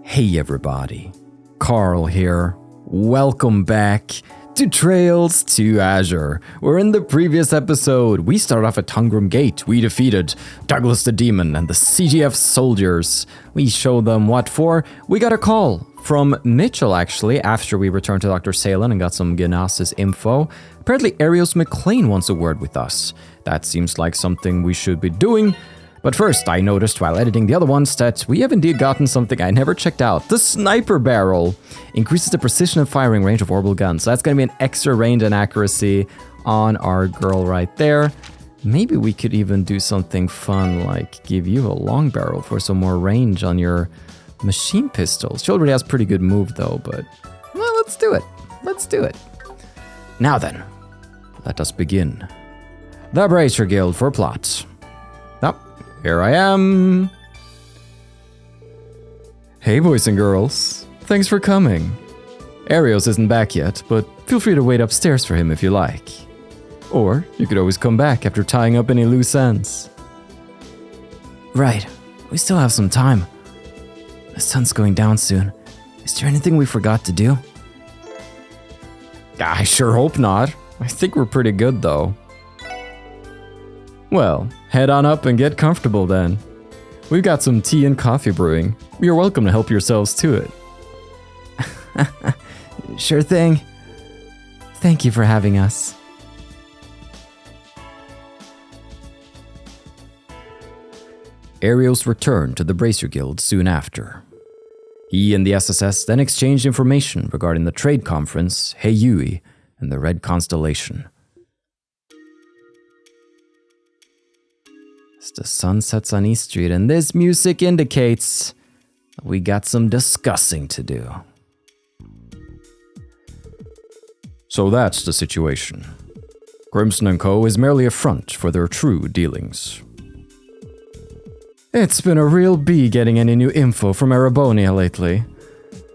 Hey everybody, Carl here. Welcome back to Trails to Azure, where in the previous episode, we started off at Tungrum Gate. We defeated Douglas the Demon and the CGF soldiers. We showed them what for. We got a call from Mitchell, actually, after we returned to Dr. Salen and got some Gnasis info. Apparently, Arios McLean wants a word with us. That seems like something we should be doing. But first, I noticed while editing the other ones that we have indeed gotten something I never checked out. The sniper barrel increases the precision and firing range of orbital guns. So that's going to be an extra range and accuracy on our girl right there. Maybe we could even do something fun like give you a long barrel for some more range on your machine pistols. She already has pretty good move though, but well, let's do it. Let's do it. Now then, let us begin. The Bracer Guild for plot. Here I am. Hey boys and girls, thanks for coming. Arios isn't back yet, but feel free to wait upstairs for him if you like. Or you could always come back after tying up any loose ends. Right, we still have some time. The sun's going down soon. Is there anything we forgot to do? I sure hope not. I think we're pretty good though. Well, head on up and get comfortable then. We've got some tea and coffee brewing. You're welcome to help yourselves to it. Sure thing. Thank you for having us. Arios returned to the Bracer Guild soon after. He and the SSS then exchanged information regarding the trade conference, Heiyui, and the Red Constellation. As the sun sets on East Street, and this music indicates we got some discussing to do. So that's the situation. Crimson & Co. is merely a front for their true dealings. It's been a real bee getting any new info from Erebonia lately.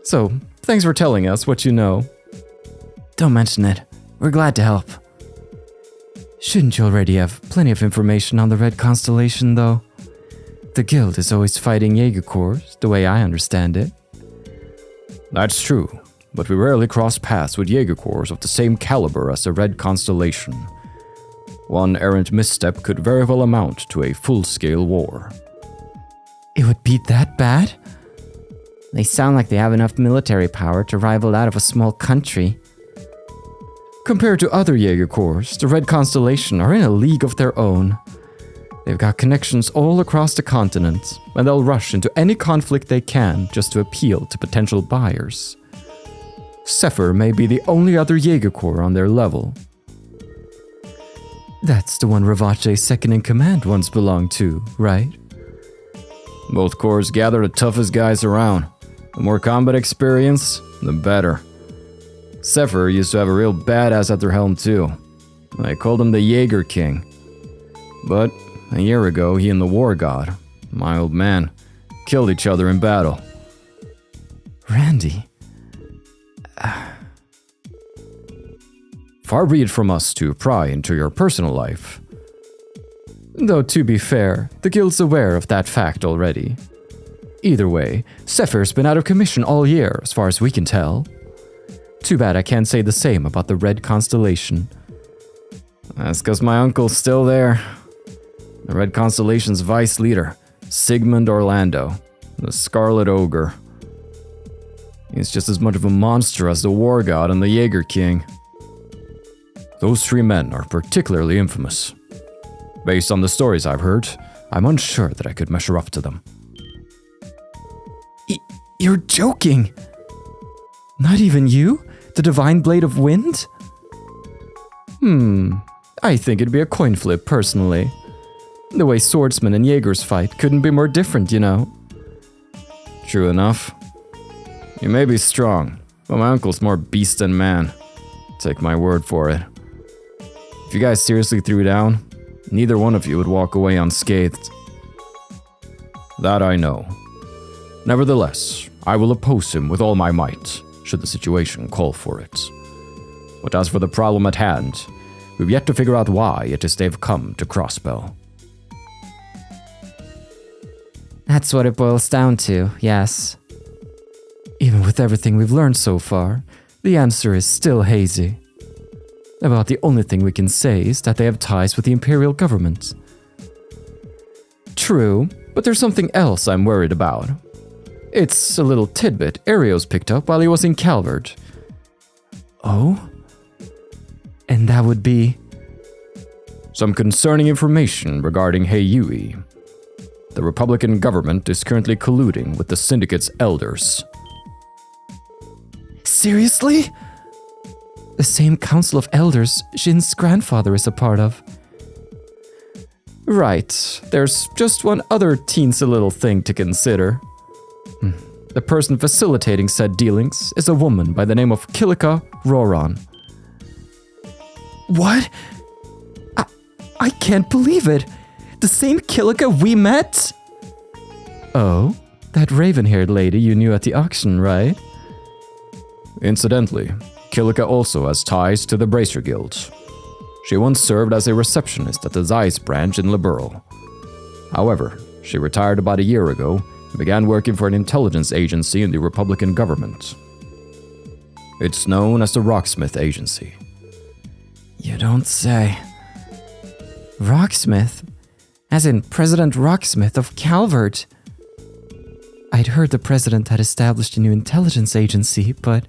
So, thanks for telling us what you know. Don't mention it. We're glad to help. Shouldn't you already have plenty of information on the Red Constellation, though? The Guild is always fighting Jaeger Corps, the way I understand it. That's true, but we rarely cross paths with Jaeger Corps of the same caliber as the Red Constellation. One errant misstep could very well amount to a full-scale war. It would be that bad? They sound like they have enough military power to rival that of a small country. Compared to other Jaeger Corps, the Red Constellation are in a league of their own. They've got connections all across the continent, and they'll rush into any conflict they can just to appeal to potential buyers. Zephyr may be the only other Jaeger Corps on their level. That's the one Ravache's second-in-command once belonged to, right? Both corps gather the toughest guys around. The more combat experience, the better. Zephyr used to have a real badass at their helm too. They called him the Jaeger King. But a year ago, he and the War God, my old man, killed each other in battle. Randy? Far be it from us to pry into your personal life. Though to be fair, the Guild's aware of that fact already. Either way, Zephyr's been out of commission all year, as far as we can tell. Too bad I can't say the same about the Red Constellation. That's because my uncle's still there. The Red Constellation's vice leader, Sigmund Orlando, the Scarlet Ogre. He's just as much of a monster as the War God and the Jaeger King. Those three men are particularly infamous. Based on the stories I've heard, I'm unsure that I could measure up to them. You're joking! Not even you? The Divine Blade of Wind? I think it'd be a coin flip, personally. The way swordsmen and Jaegers fight couldn't be more different, you know. True enough. You may be strong, but my uncle's more beast than man. Take my word for it. If you guys seriously threw down, neither one of you would walk away unscathed. That I know. Nevertheless, I will oppose him with all my might, should the situation call for it. But as for the problem at hand, we've yet to figure out why it is they've come to Crossbell. That's what it boils down to, yes. Even with everything we've learned so far, the answer is still hazy. About the only thing we can say is that they have ties with the Imperial government. True, but there's something else I'm worried about. It's a little tidbit Arios picked up while he was in Calvert. Oh? And that would be... Some concerning information regarding Heiyui. The Republican government is currently colluding with the Syndicate's elders. Seriously? The same Council of Elders Jin's grandfather is a part of. Right, there's just one other teensy little thing to consider. The person facilitating said dealings is a woman by the name of Kilika Roran. What? I can't believe it! The same Kilika we met? Oh, that raven-haired lady you knew at the auction, right? Incidentally, Kilika also has ties to the Bracer Guild. She once served as a receptionist at the Zeiss branch in Liberal. However, she retired about a year ago and began working for an intelligence agency in the Republican government. It's known as the Rocksmith Agency. You don't say. Rocksmith? As in President Rocksmith of Calvert? I'd heard the president had established a new intelligence agency, but...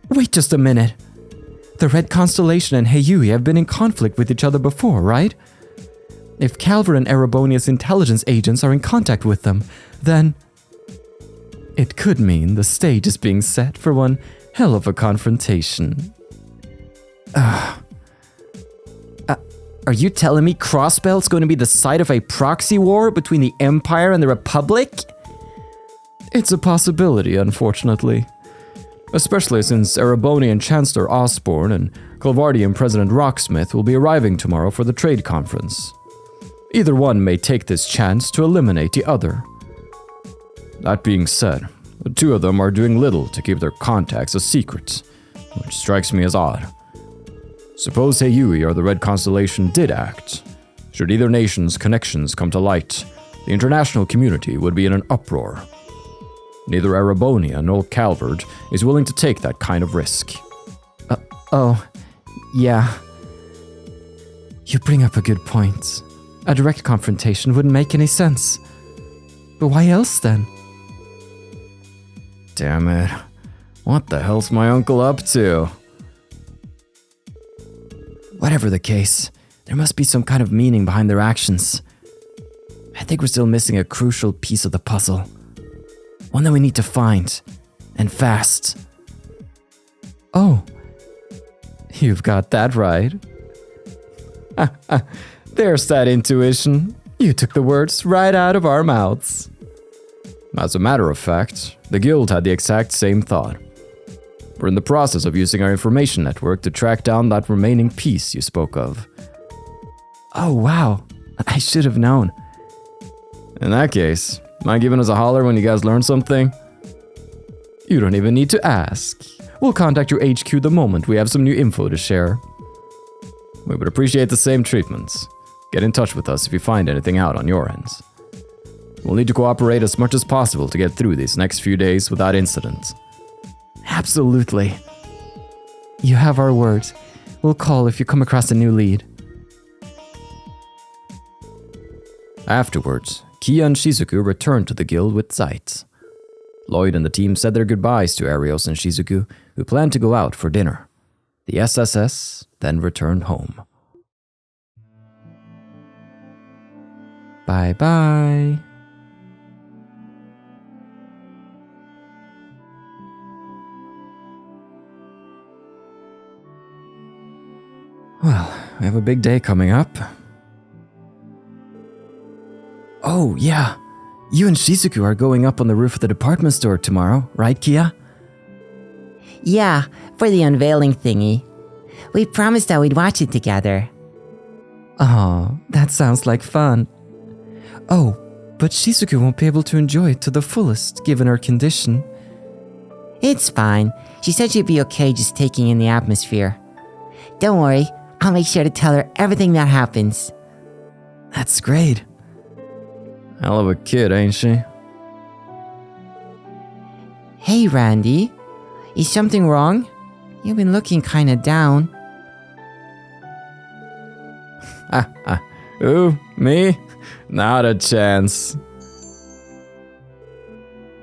Wait just a minute. The Red Constellation and Heiyui have been in conflict with each other before, right? If Calvert and Erebonia's intelligence agents are in contact with them, then... It could mean the stage is being set for one hell of a confrontation. Are you telling me Crossbell's going to be the site of a proxy war between the Empire and the Republic? It's a possibility, unfortunately. Especially since Erebonian Chancellor Osborne and Calvardian President Rocksmith will be arriving tomorrow for the trade conference. Either one may take this chance to eliminate the other. That being said, the two of them are doing little to keep their contacts a secret, which strikes me as odd. Suppose Heiyui or the Red Constellation did act. Should either nation's connections come to light, the international community would be in an uproar. Neither Erebonia nor Calvert is willing to take that kind of risk. Yeah. You bring up a good point. A direct confrontation wouldn't make any sense. But why else then? Damn it. What the hell's my uncle up to? Whatever the case, there must be some kind of meaning behind their actions. I think we're still missing a crucial piece of the puzzle. One that we need to find. And fast. Oh. You've got that right. There's that intuition. You took the words right out of our mouths. As a matter of fact, the guild had the exact same thought. We're in the process of using our information network to track down that remaining piece you spoke of. Oh wow, I should have known. In that case, mind giving us a holler when you guys learn something? You don't even need to ask. We'll contact your HQ the moment we have some new info to share. We would appreciate the same treatments. Get in touch with us if you find anything out on your ends. We'll need to cooperate as much as possible to get through these next few days without incident. Absolutely. You have our word. We'll call if you come across a new lead. Afterwards, Kia and Shizuku returned to the guild with Zeit. Lloyd and the team said their goodbyes to Arios and Shizuku, who planned to go out for dinner. The SSS then returned home. Bye-bye. Well, we have a big day coming up. Oh, yeah. You and Shizuku are going up on the roof of the department store tomorrow, right, Kia? Yeah, for the unveiling thingy. We promised that we'd watch it together. Oh, that sounds like fun. Oh, but Shizuku won't be able to enjoy it to the fullest, given her condition. It's fine. She said she'd be okay just taking in the atmosphere. Don't worry, I'll make sure to tell her everything that happens. That's great. Hell of a kid, ain't she? Hey, Randy. Is something wrong? You've been looking kinda down. Who? Me? Not a chance.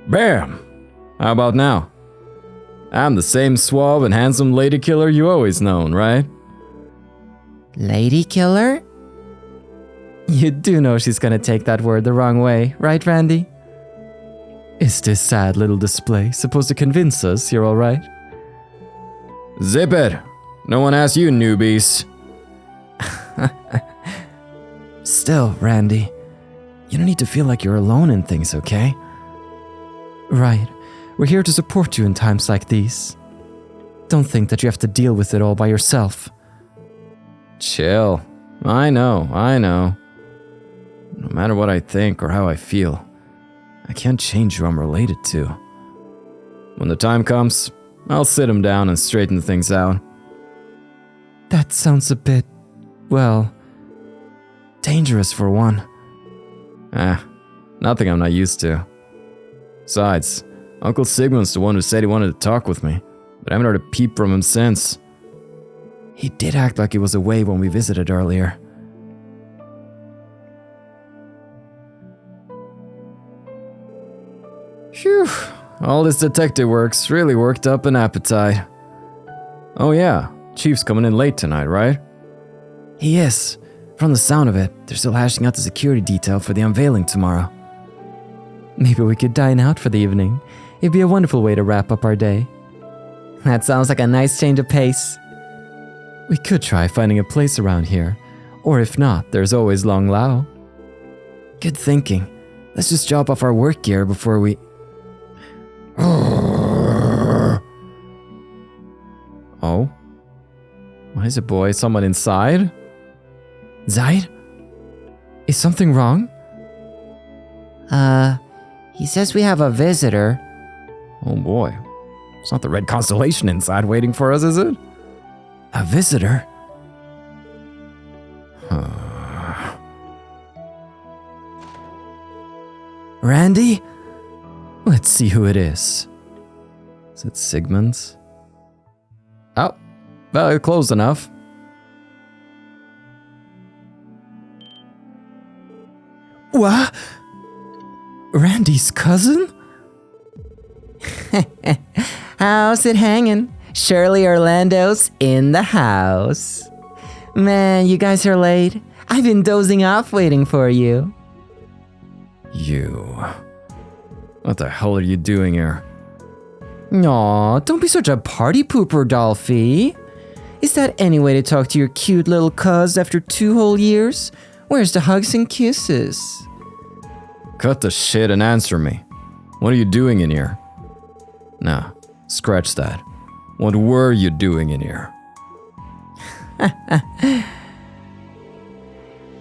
Bam! How about now? I'm the same suave and handsome lady killer you always known, right? Lady killer? You do know she's gonna take that word the wrong way, right, Randy? Is this sad little display supposed to convince us you're alright? Zip it! No one asked you, newbies. Still, Randy, you don't need to feel like you're alone in things, okay? Right. We're here to support you in times like these. Don't think that you have to deal with it all by yourself. Chill. I know. No matter what I think or how I feel, I can't change who I'm related to. When the time comes, I'll sit him down and straighten things out. That sounds a bit, well, dangerous for one. Nothing I'm not used to. Besides, Uncle Sigmund's the one who said he wanted to talk with me, but I haven't heard a peep from him since. He did act like he was away when we visited earlier. Phew, all this detective work's really worked up an appetite. Oh yeah, Chief's coming in late tonight, right? He is. From the sound of it, they're still hashing out the security detail for the unveiling tomorrow. Maybe we could dine out for the evening. It'd be a wonderful way to wrap up our day. That sounds like a nice change of pace. We could try finding a place around here, or if not, there's always Long Lao. Good thinking. Let's just drop off our work gear before we... Oh? What is it, boy? Someone inside? Zaid? Is something wrong? He says we have a visitor. Oh boy. It's not the red constellation inside waiting for us, is it? A visitor? Randy? Let's see who it is. Is it Sigmund's? Oh, well, close enough. What? Randy's cousin? How's it hanging? Shirley Orlando's in the house. Man, you guys are late. I've been dozing off waiting for you. You... What the hell are you doing here? Aw, don't be such a party pooper, Dolphy. Is that any way to talk to your cute little cuz after 2 whole years? Where's the hugs and kisses? Cut the shit and answer me. What are you doing in here? Nah, scratch that. What were you doing in here?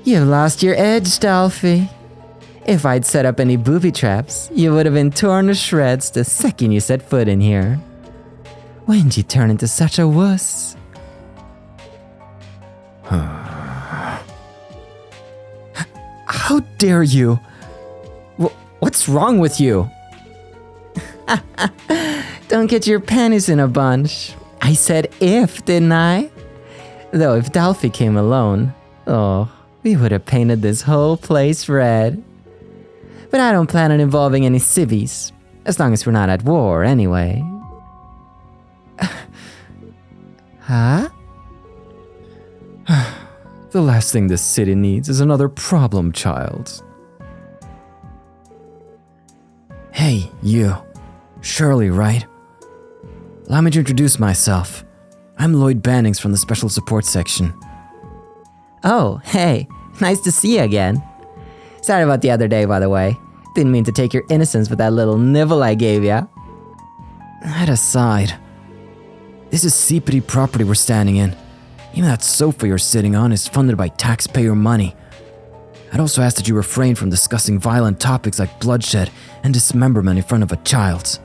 You've lost your edge, Dolphy. If I'd set up any booby traps, you would have been torn to shreds the second you set foot in here. When'd you turn into such a wuss? How dare you? What's wrong with you? Don't get your panties in a bunch. I said if, didn't I? Though if Dolphy came alone, oh, we would have painted this whole place red. But I don't plan on involving any civvies, as long as we're not at war anyway. Huh? The last thing this city needs is another problem child. Hey, you. Shirley, right? Allow me to introduce myself. I'm Lloyd Bannings from the Special Support Section. Oh, hey, nice to see you again. Sorry about the other day, by the way. Didn't mean to take your innocence with that little nibble I gave ya. That aside, this is CPD property we're standing in. Even that sofa you're sitting on is funded by taxpayer money. I'd also ask that you refrain from discussing violent topics like bloodshed and dismemberment in front of a child.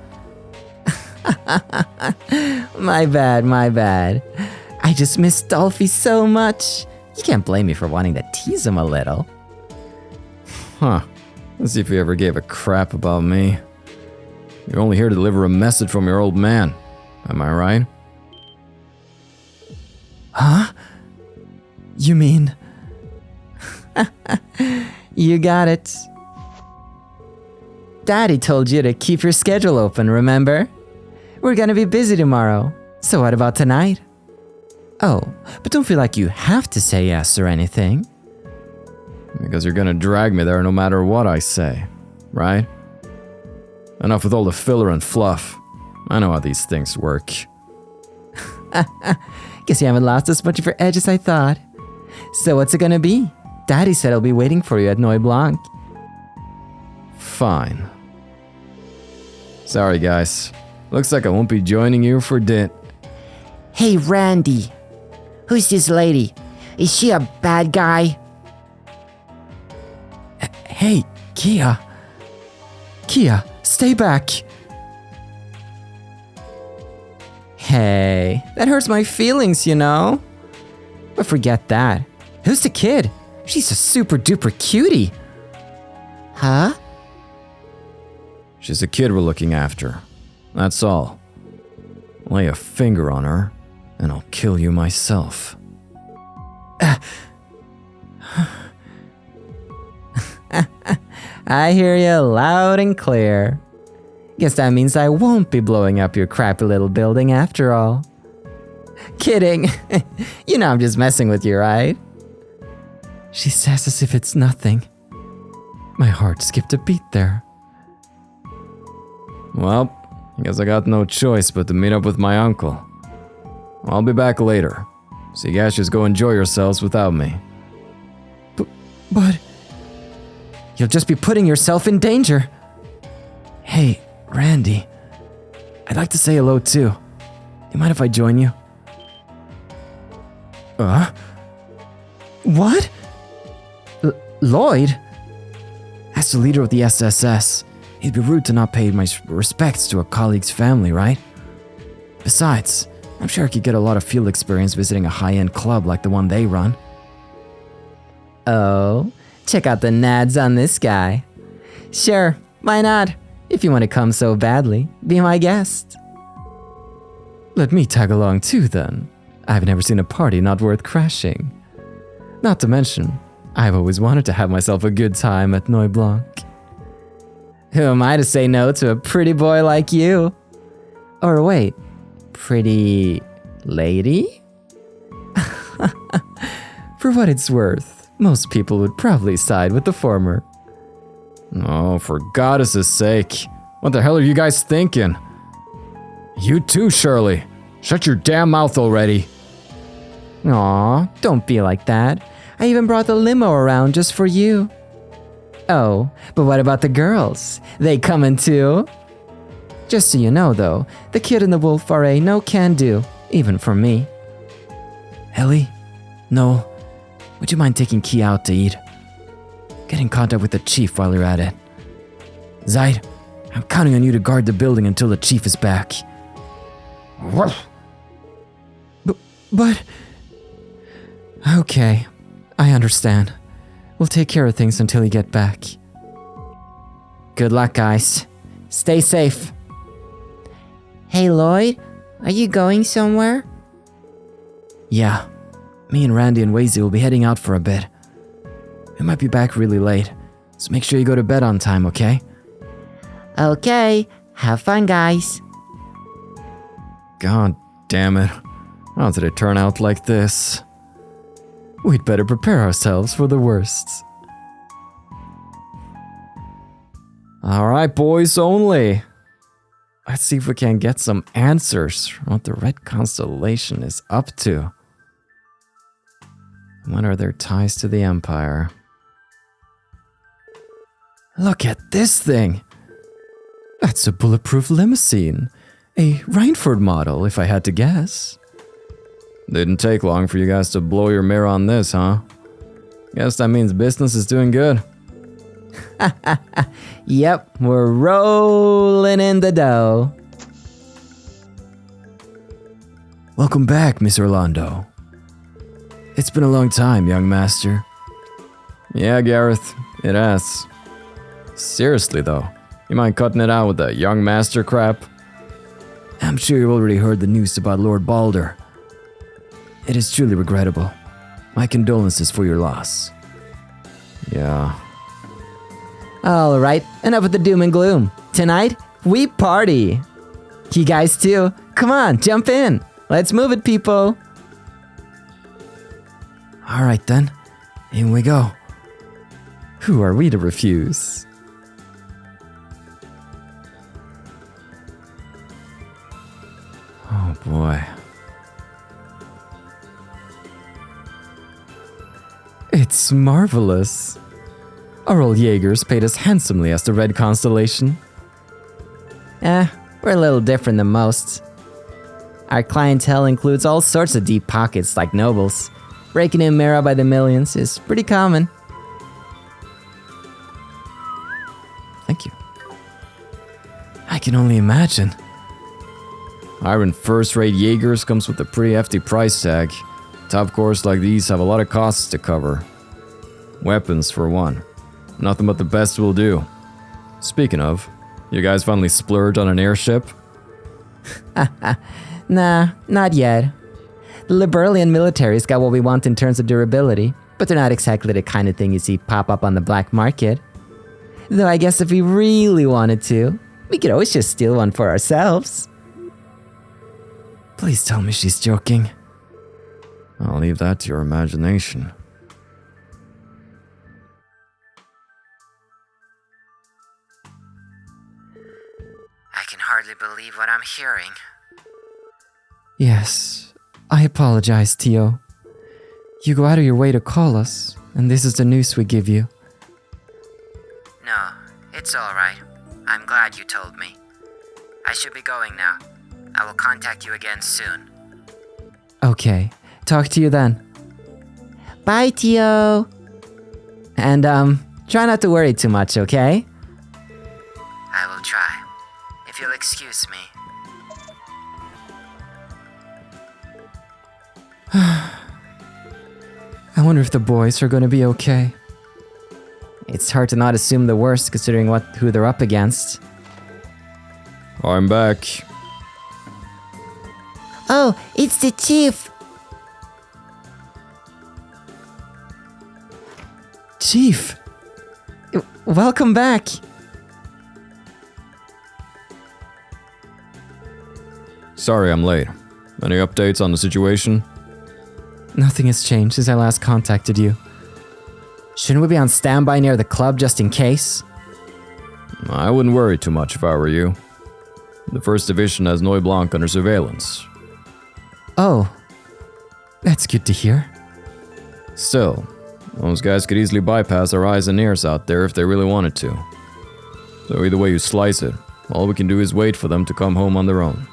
My bad. I just miss Dolphy so much. You can't blame me for wanting to tease him a little. Huh. Let's see if he ever gave a crap about me. You're only here to deliver a message from your old man. Am I right? Huh? You mean... You got it. Daddy told you to keep your schedule open, remember? We're gonna be busy tomorrow, so what about tonight? Oh, but don't feel like you have to say yes or anything. Because you're gonna drag me there no matter what I say, right? Enough with all the filler and fluff. I know how these things work. Guess you haven't lost as much of your edge as I thought. So what's it gonna be? Daddy said he'll be waiting for you at Neue Blanc. Fine. Sorry, guys. Looks like I won't be joining you for Hey, Randy. Who's this lady? Is she a bad guy? Hey, Kia. Kia, stay back. Hey, that hurts my feelings, you know? But forget that. Who's the kid? She's a super duper cutie. Huh? She's a kid we're looking after. That's all. Lay a finger on her, and I'll kill you myself. I hear you loud and clear. Guess that means I won't be blowing up your crappy little building after all. Kidding. You know I'm just messing with you, right? She says as if it's nothing. My heart skipped a beat there. Well, I guess I got no choice but to meet up with my uncle. I'll be back later, so you guys just go enjoy yourselves without me. But... You'll just be putting yourself in danger. Hey, Randy. I'd like to say hello too. You mind if I join you? What? Lloyd? As the leader of the SSS, it'd be rude to not pay my respects to a colleague's family, right? Besides, I'm sure I could get a lot of field experience visiting a high-end club like the one they run. Oh, check out the nads on this guy. Sure, why not? If you want to come so badly, be my guest. Let me tag along too then. I've never seen a party not worth crashing. Not to mention, I've always wanted to have myself a good time at Neue Blanc. Who am I to say no to a pretty boy like you? Or wait, pretty lady? For what it's worth, most people would probably side with the former. Oh, for goddess' sake. What the hell are you guys thinking? You too, Shirley. Shut your damn mouth already. Aw, don't be like that. I even brought the limo around just for you. Oh, but what about the girls? They coming too? Just so you know though, the kid and the wolf are a no can do, even for me. Ellie? No. Would you mind taking Kia out to eat? Get in contact with the chief while you're at it. Zaid, I'm counting on you to guard the building until the chief is back. But... Okay, I understand. We'll take care of things until you get back. Good luck, guys. Stay safe. Hey, Lloyd, are you going somewhere? Yeah, me and Randy and Wazy will be heading out for a bit. We might be back really late, so make sure you go to bed on time, okay? Okay, have fun, guys. God damn it. How did it turn out like this? We'd better prepare ourselves for the worst. Alright, boys only. Let's see if we can get some answers from what the Red Constellation is up to. What are their ties to the Empire? Look at this thing! That's a bulletproof limousine. A Reinford model, if I had to guess. Didn't take long for you guys to blow your mirror on this, huh? Guess that means business is doing good. Yep, we're rolling in the dough. Welcome back, Miss Orlando. It's been a long time, young master. Yeah, Gareth, it has. Seriously though, You mind cutting it out with that young master crap? I'm sure you've already heard the news about Lord Balder. It is truly regrettable. My condolences for your loss. Yeah. Alright, enough with the doom and gloom. Tonight, we party. You guys too. Come on, jump in. Let's move it, people. Alright then, in we go. Who are we to refuse? Oh boy. It's marvelous. Our old Jaegers paid us handsomely as the Red Constellation. We're a little different than most. Our clientele includes all sorts of deep pockets like nobles. Breaking in Mera by the millions is pretty common. Thank you. I can only imagine. Hiring first-rate Jaegers comes with a pretty hefty price tag. Top cores like these have a lot of costs to cover. Weapons, for one. Nothing but the best will do. Speaking of, you guys finally splurged on an airship? Nah, not yet. The Liberalian military's got what we want in terms of durability, but they're not exactly the kind of thing you see pop up on the black market. Though I guess if we really wanted to, we could always just steal one for ourselves. Please tell me she's joking. I'll leave that to your imagination. I can hardly believe what I'm hearing. Yes, I apologize, Tio. You go out of your way to call us, and this is the news we give you. No, it's alright. I'm glad you told me. I should be going now. I will contact you again soon. Okay, talk to you then. Bye, Tio. And, try not to worry too much, okay? I will try. If you'll excuse me. I wonder if the boys are gonna be okay. It's hard to not assume the worst considering who they're up against. I'm back. Oh, it's the chief. Chief! Welcome back! Sorry I'm late. Any updates on the situation? Nothing has changed since I last contacted you. Shouldn't we be on standby near the club just in case? I wouldn't worry too much if I were you. The First Division has Neue Blanc under surveillance. Oh, that's good to hear. Still, those guys could easily bypass our eyes and ears out there if they really wanted to. So either way you slice it, all we can do is wait for them to come home on their own.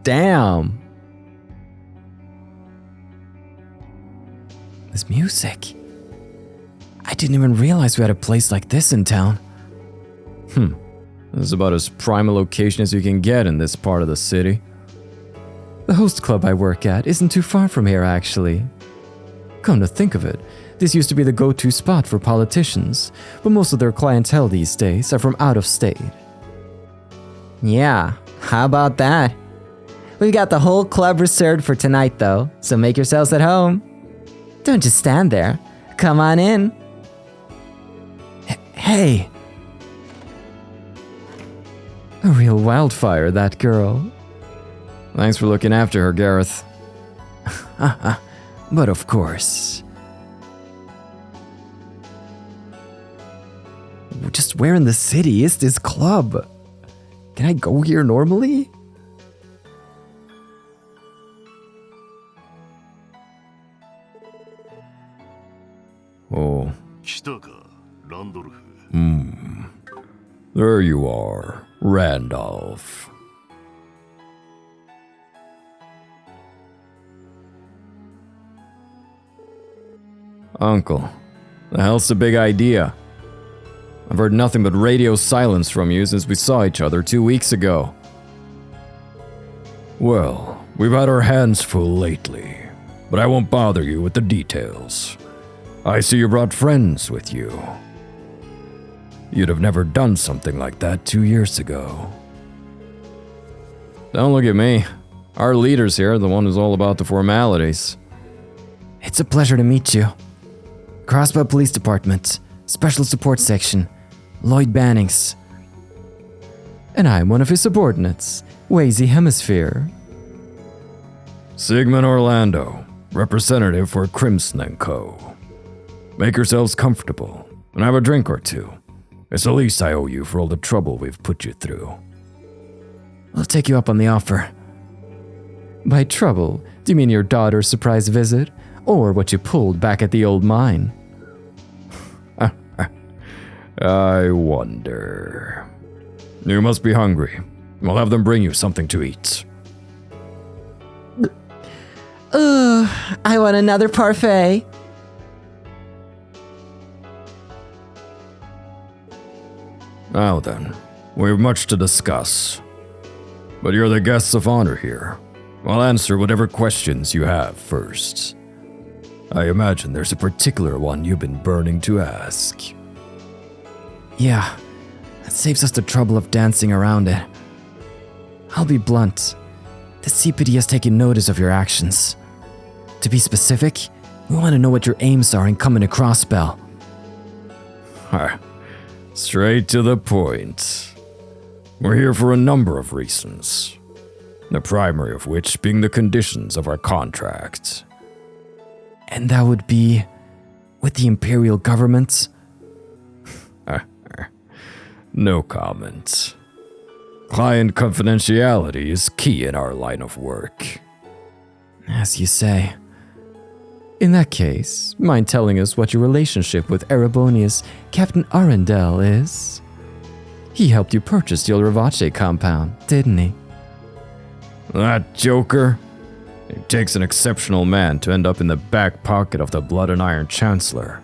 Damn! This music. I didn't even realize we had a place like this in town. This is about as prime a location as you can get in this part of the city. The host club I work at isn't too far from here, actually. Come to think of it, this used to be the go-to spot for politicians, but most of their clientele these days are from out of state. Yeah, how about that? We've got the whole club reserved for tonight, though, so make yourselves at home. Don't just stand there. Come on in. Hey! A real wildfire, that girl. Thanks for looking after her, Gareth. But of course. Just where in the city is this club? Can I go here normally? Oh. There you are, Randolph. Uncle, the hell's the big idea? I've heard nothing but radio silence from you since we saw each other 2 weeks ago. Well, we've had our hands full lately, but I won't bother you with the details. I see you brought friends with you. You'd have never done something like that 2 years ago. Don't look at me. Our leader's here, the one who's all about the formalities. It's a pleasure to meet you. Crossbell Police Department, Special Support Section, Lloyd Bannings. And I'm one of his subordinates, Wazy Hemisphere. Sigmund Orlando, representative for Crimson & Co. Make yourselves comfortable and have a drink or two. It's the least I owe you for all the trouble we've put you through. I'll take you up on the offer. By trouble, do you mean your daughter's surprise visit? Or what you pulled back at the old mine? I wonder. You must be hungry. We'll have them bring you something to eat. I want another parfait. Now then, we have much to discuss. But you're the guests of honor here. I'll answer whatever questions you have first. I imagine there's a particular one you've been burning to ask. Yeah, that saves us the trouble of dancing around it. I'll be blunt. The CPD has taken notice of your actions. To be specific, we want to know what your aims are in coming to Crossbell. Straight to the point. We're here for a number of reasons. The primary of which being the conditions of our contract. And that would be with the Imperial government? No comment. Client confidentiality is key in our line of work. As you say. In that case, mind telling us what your relationship with Erebonius Captain Arundel is? He helped you purchase the Ravache compound, didn't he? That joker? It takes an exceptional man to end up in the back pocket of the Blood and Iron Chancellor.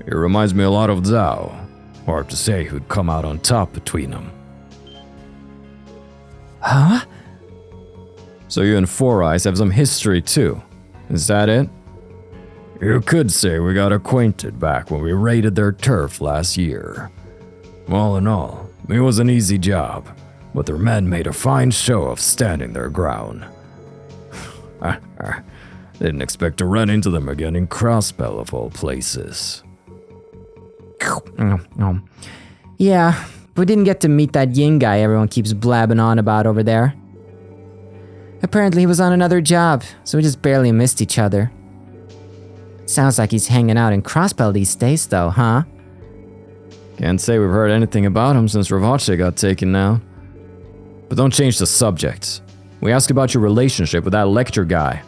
It reminds me a lot of Zhao. Hard to say who'd come out on top between them. Huh? So you and Four Eyes have some history too. Is that it? You could say we got acquainted back when we raided their turf last year. All in all, it was an easy job, but their men made a fine show of standing their ground. Didn't expect to run into them again in Crossbell of all places. Yeah, we didn't get to meet that Yin guy everyone keeps blabbing on about over there. Apparently he was on another job, so we just barely missed each other. Sounds like he's hanging out in Crossbell these days though, huh? Can't say we've heard anything about him since Ravache got taken now. But don't change the subject. We asked about your relationship with that lecture guy.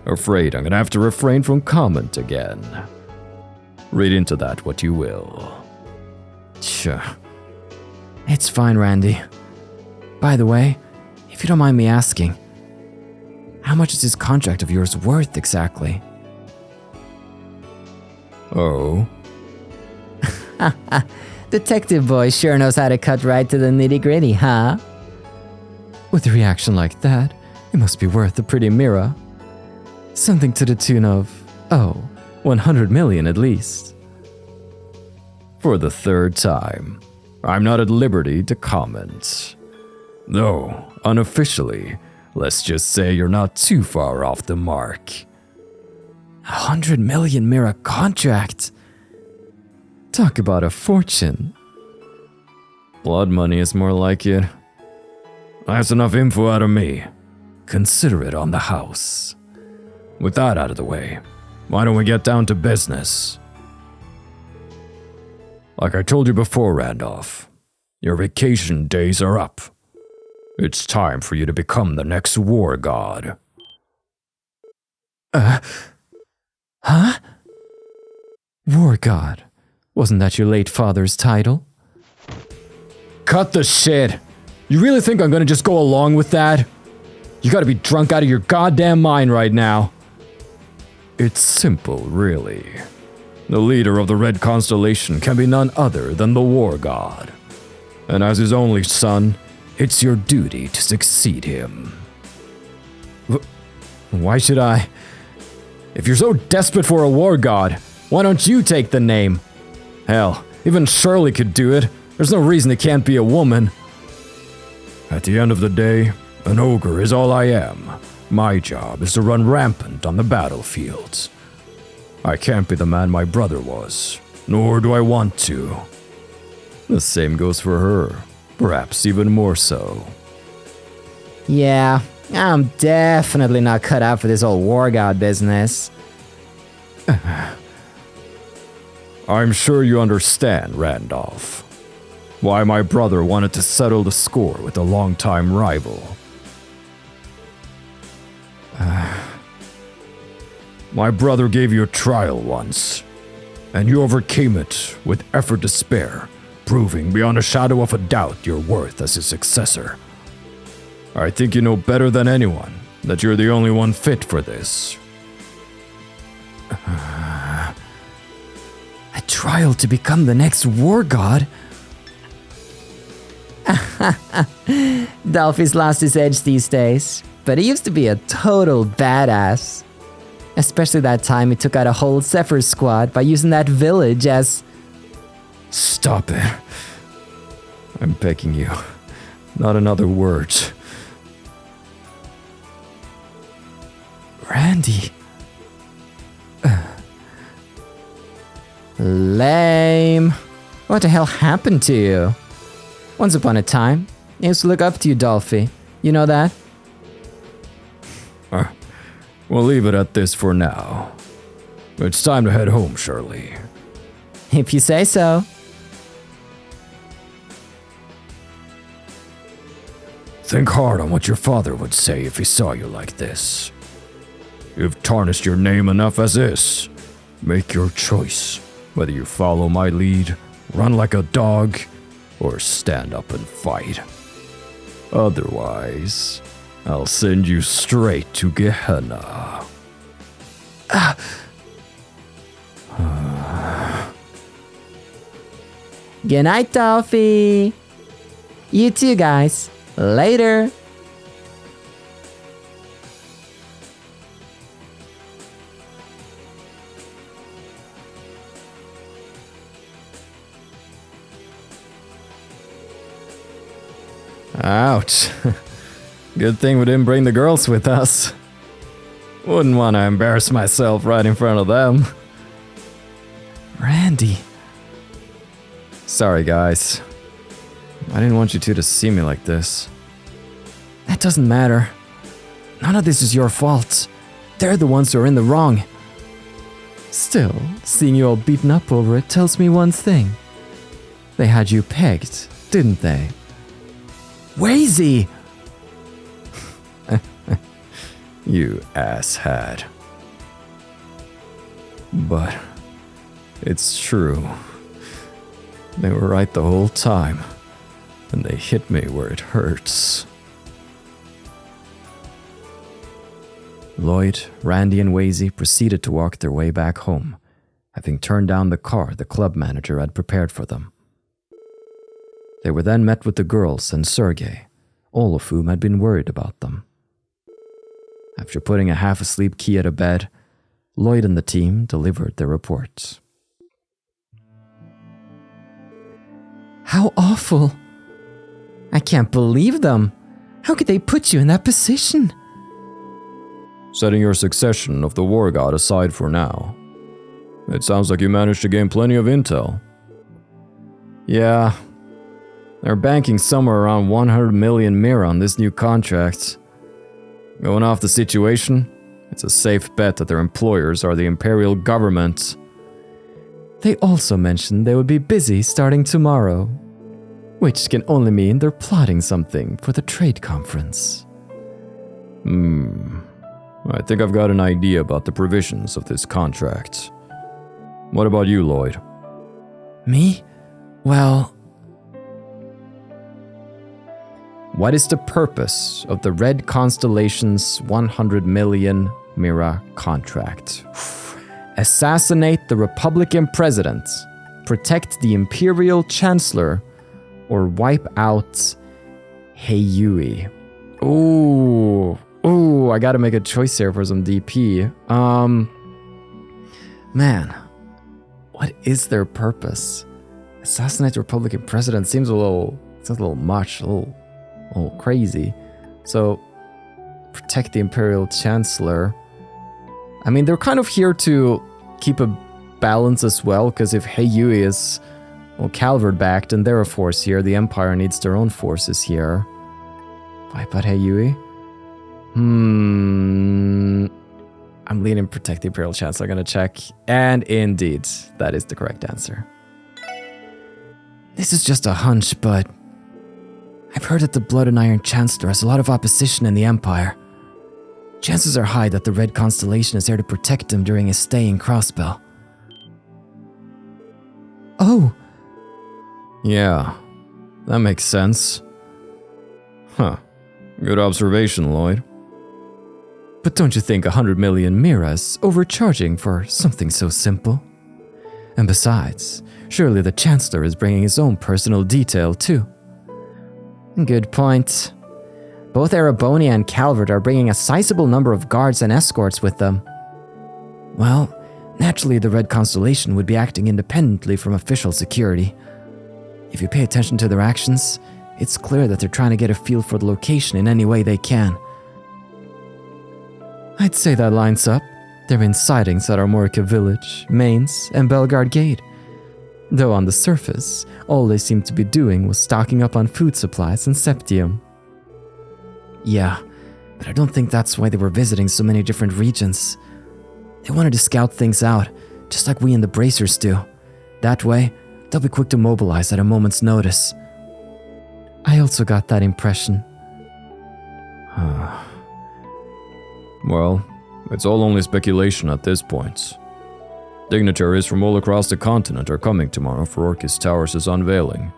Afraid I'm gonna have to refrain from comment again. Read into that what you will. Sure. It's fine, Randy. By the way, if you don't mind me asking, how much is this contract of yours worth exactly? Oh? Detective boy sure knows how to cut right to the nitty-gritty, huh? With a reaction like that, it must be worth a pretty mirror. Something to the tune of, 100 million at least. For the third time, I'm not at liberty to comment. Though, unofficially, let's just say you're not too far off the mark. 100 million mirror contract? Talk about a fortune. Blood money is more like it. That's enough info out of me. Consider it on the house. With that out of the way, why don't we get down to business? Like I told you before, Randolph, your vacation days are up. It's time for you to become the next war god. Huh? War god? Wasn't that your late father's title? Cut the shit! You really think I'm gonna just go along with that? You gotta be drunk out of your goddamn mind right now. It's simple, really. The leader of the Red Constellation can be none other than the War God. And as his only son, it's your duty to succeed him. Why should I? If you're so desperate for a war god, why don't you take the name? Hell, even Shirley could do it. There's no reason it can't be a woman. At the end of the day, an ogre is all I am. My job is to run rampant on the battlefields. I can't be the man my brother was, nor do I want to. The same goes for her, perhaps even more so. Yeah, I'm definitely not cut out for this old war god business. I'm sure you understand, Randolph, why my brother wanted to settle the score with a longtime rival. My brother gave you a trial once, and you overcame it with effort to spare, proving beyond a shadow of a doubt your worth as his successor. I think you know better than anyone that you're the only one fit for this. A trial to become the next war god? Dolphy's lost his edge these days, but he used to be a total badass. Especially that time he took out a whole Zephyr squad by using that village as... Stop it. I'm begging you. Not another word. Randy. Lame. What the hell happened to you? Once upon a time, I used to look up to you, Dolphy. You know that? We'll leave it at this for now. It's time to head home, Shirley. If you say so. Think hard on what your father would say if he saw you like this. You've tarnished your name enough as is. Make your choice, whether you follow my lead, run like a dog, or stand up and fight. Otherwise, I'll send you straight to Gehenna. Good night, Dolphy. You too, guys. Later. Ouch. Good thing we didn't bring the girls with us. Wouldn't want to embarrass myself right in front of them. Randy. Sorry, guys. I didn't want you two to see me like this. That doesn't matter. None of this is your fault. They're the ones who are in the wrong. Still, seeing you all beaten up over it tells me one thing. They had you pegged, didn't they? Wazy! You asshat. But it's true. They were right the whole time, and they hit me where it hurts. Lloyd, Randy, and Wazy proceeded to walk their way back home, having turned down the car the club manager had prepared for them. They were then met with the girls and Sergei, all of whom had been worried about them. After putting a half-asleep Kia to bed, Lloyd and the team delivered their reports. How awful. I can't believe them. How could they put you in that position? Setting your succession of the war god aside for now, it sounds like you managed to gain plenty of intel. Yeah, they're banking somewhere around 100 million mir on this new contract. Going off the situation, it's a safe bet that their employers are the Imperial government. They also mentioned they would be busy starting tomorrow, which can only mean they're plotting something for the trade conference. I think I've got an idea about the provisions of this contract. What about you, Lloyd? Me? Well... What is the purpose of the Red Constellation's 100 million Mira contract? Assassinate the Republican president, protect the Imperial Chancellor, or wipe out Heiyui. Ooh, I gotta make a choice here for some DP. Man, what is their purpose? Assassinate the Republican president seems a little much, a little crazy. So, protect the Imperial Chancellor. I mean, they're kind of here to keep a balance as well, because if Heiyui is, well, Calvert-backed and they're a force here, the Empire needs their own forces here. Wipe out Heiyui? I'm leaning protect the Imperial Chancellor, gonna check. And indeed, that is the correct answer. This is just a hunch, but I've heard that the Blood and Iron Chancellor has a lot of opposition in the Empire. Chances are high that the Red Constellation is there to protect him during his stay in Crossbell. Oh! Yeah, that makes sense. Huh. Good observation, Lloyd. But don't you think 100 million Mira is overcharging for something so simple? And besides, surely the Chancellor is bringing his own personal detail too. Good point. Both Ereboni and Calvert are bringing a sizable number of guards and escorts with them. Well, naturally the Red Constellation would be acting independently from official security. If you pay attention to their actions, it's clear that they're trying to get a feel for the location in any way they can. I'd say that lines up. There have been sightings at Armorica Village, Mainz, and Belgard Gate. Though on the surface, all they seemed to be doing was stocking up on food supplies and Septium. Yeah, but I don't think that's why they were visiting so many different regions. They wanted to scout things out, just like we in the Bracers do. That way, they'll be quick to mobilize at a moment's notice. I also got that impression. Well, it's all only speculation at this point. Dignitaries from all across the continent are coming tomorrow for Orchis Tower's unveiling.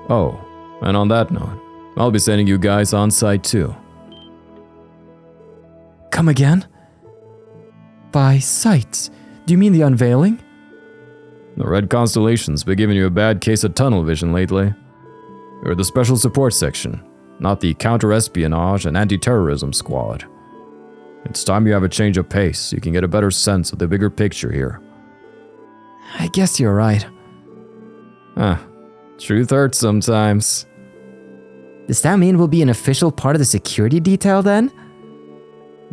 Oh, and on that note, I'll be sending you guys on site too. Come again? By sight, do you mean the unveiling? The Red Constellation's been giving you a bad case of tunnel vision lately. You're the Special Support Section, not the Counter-Espionage and Anti-Terrorism Squad. It's time you have a change of pace so you can get a better sense of the bigger picture here. I guess you're right. Truth hurts sometimes. Does that mean we'll be an official part of the security detail then?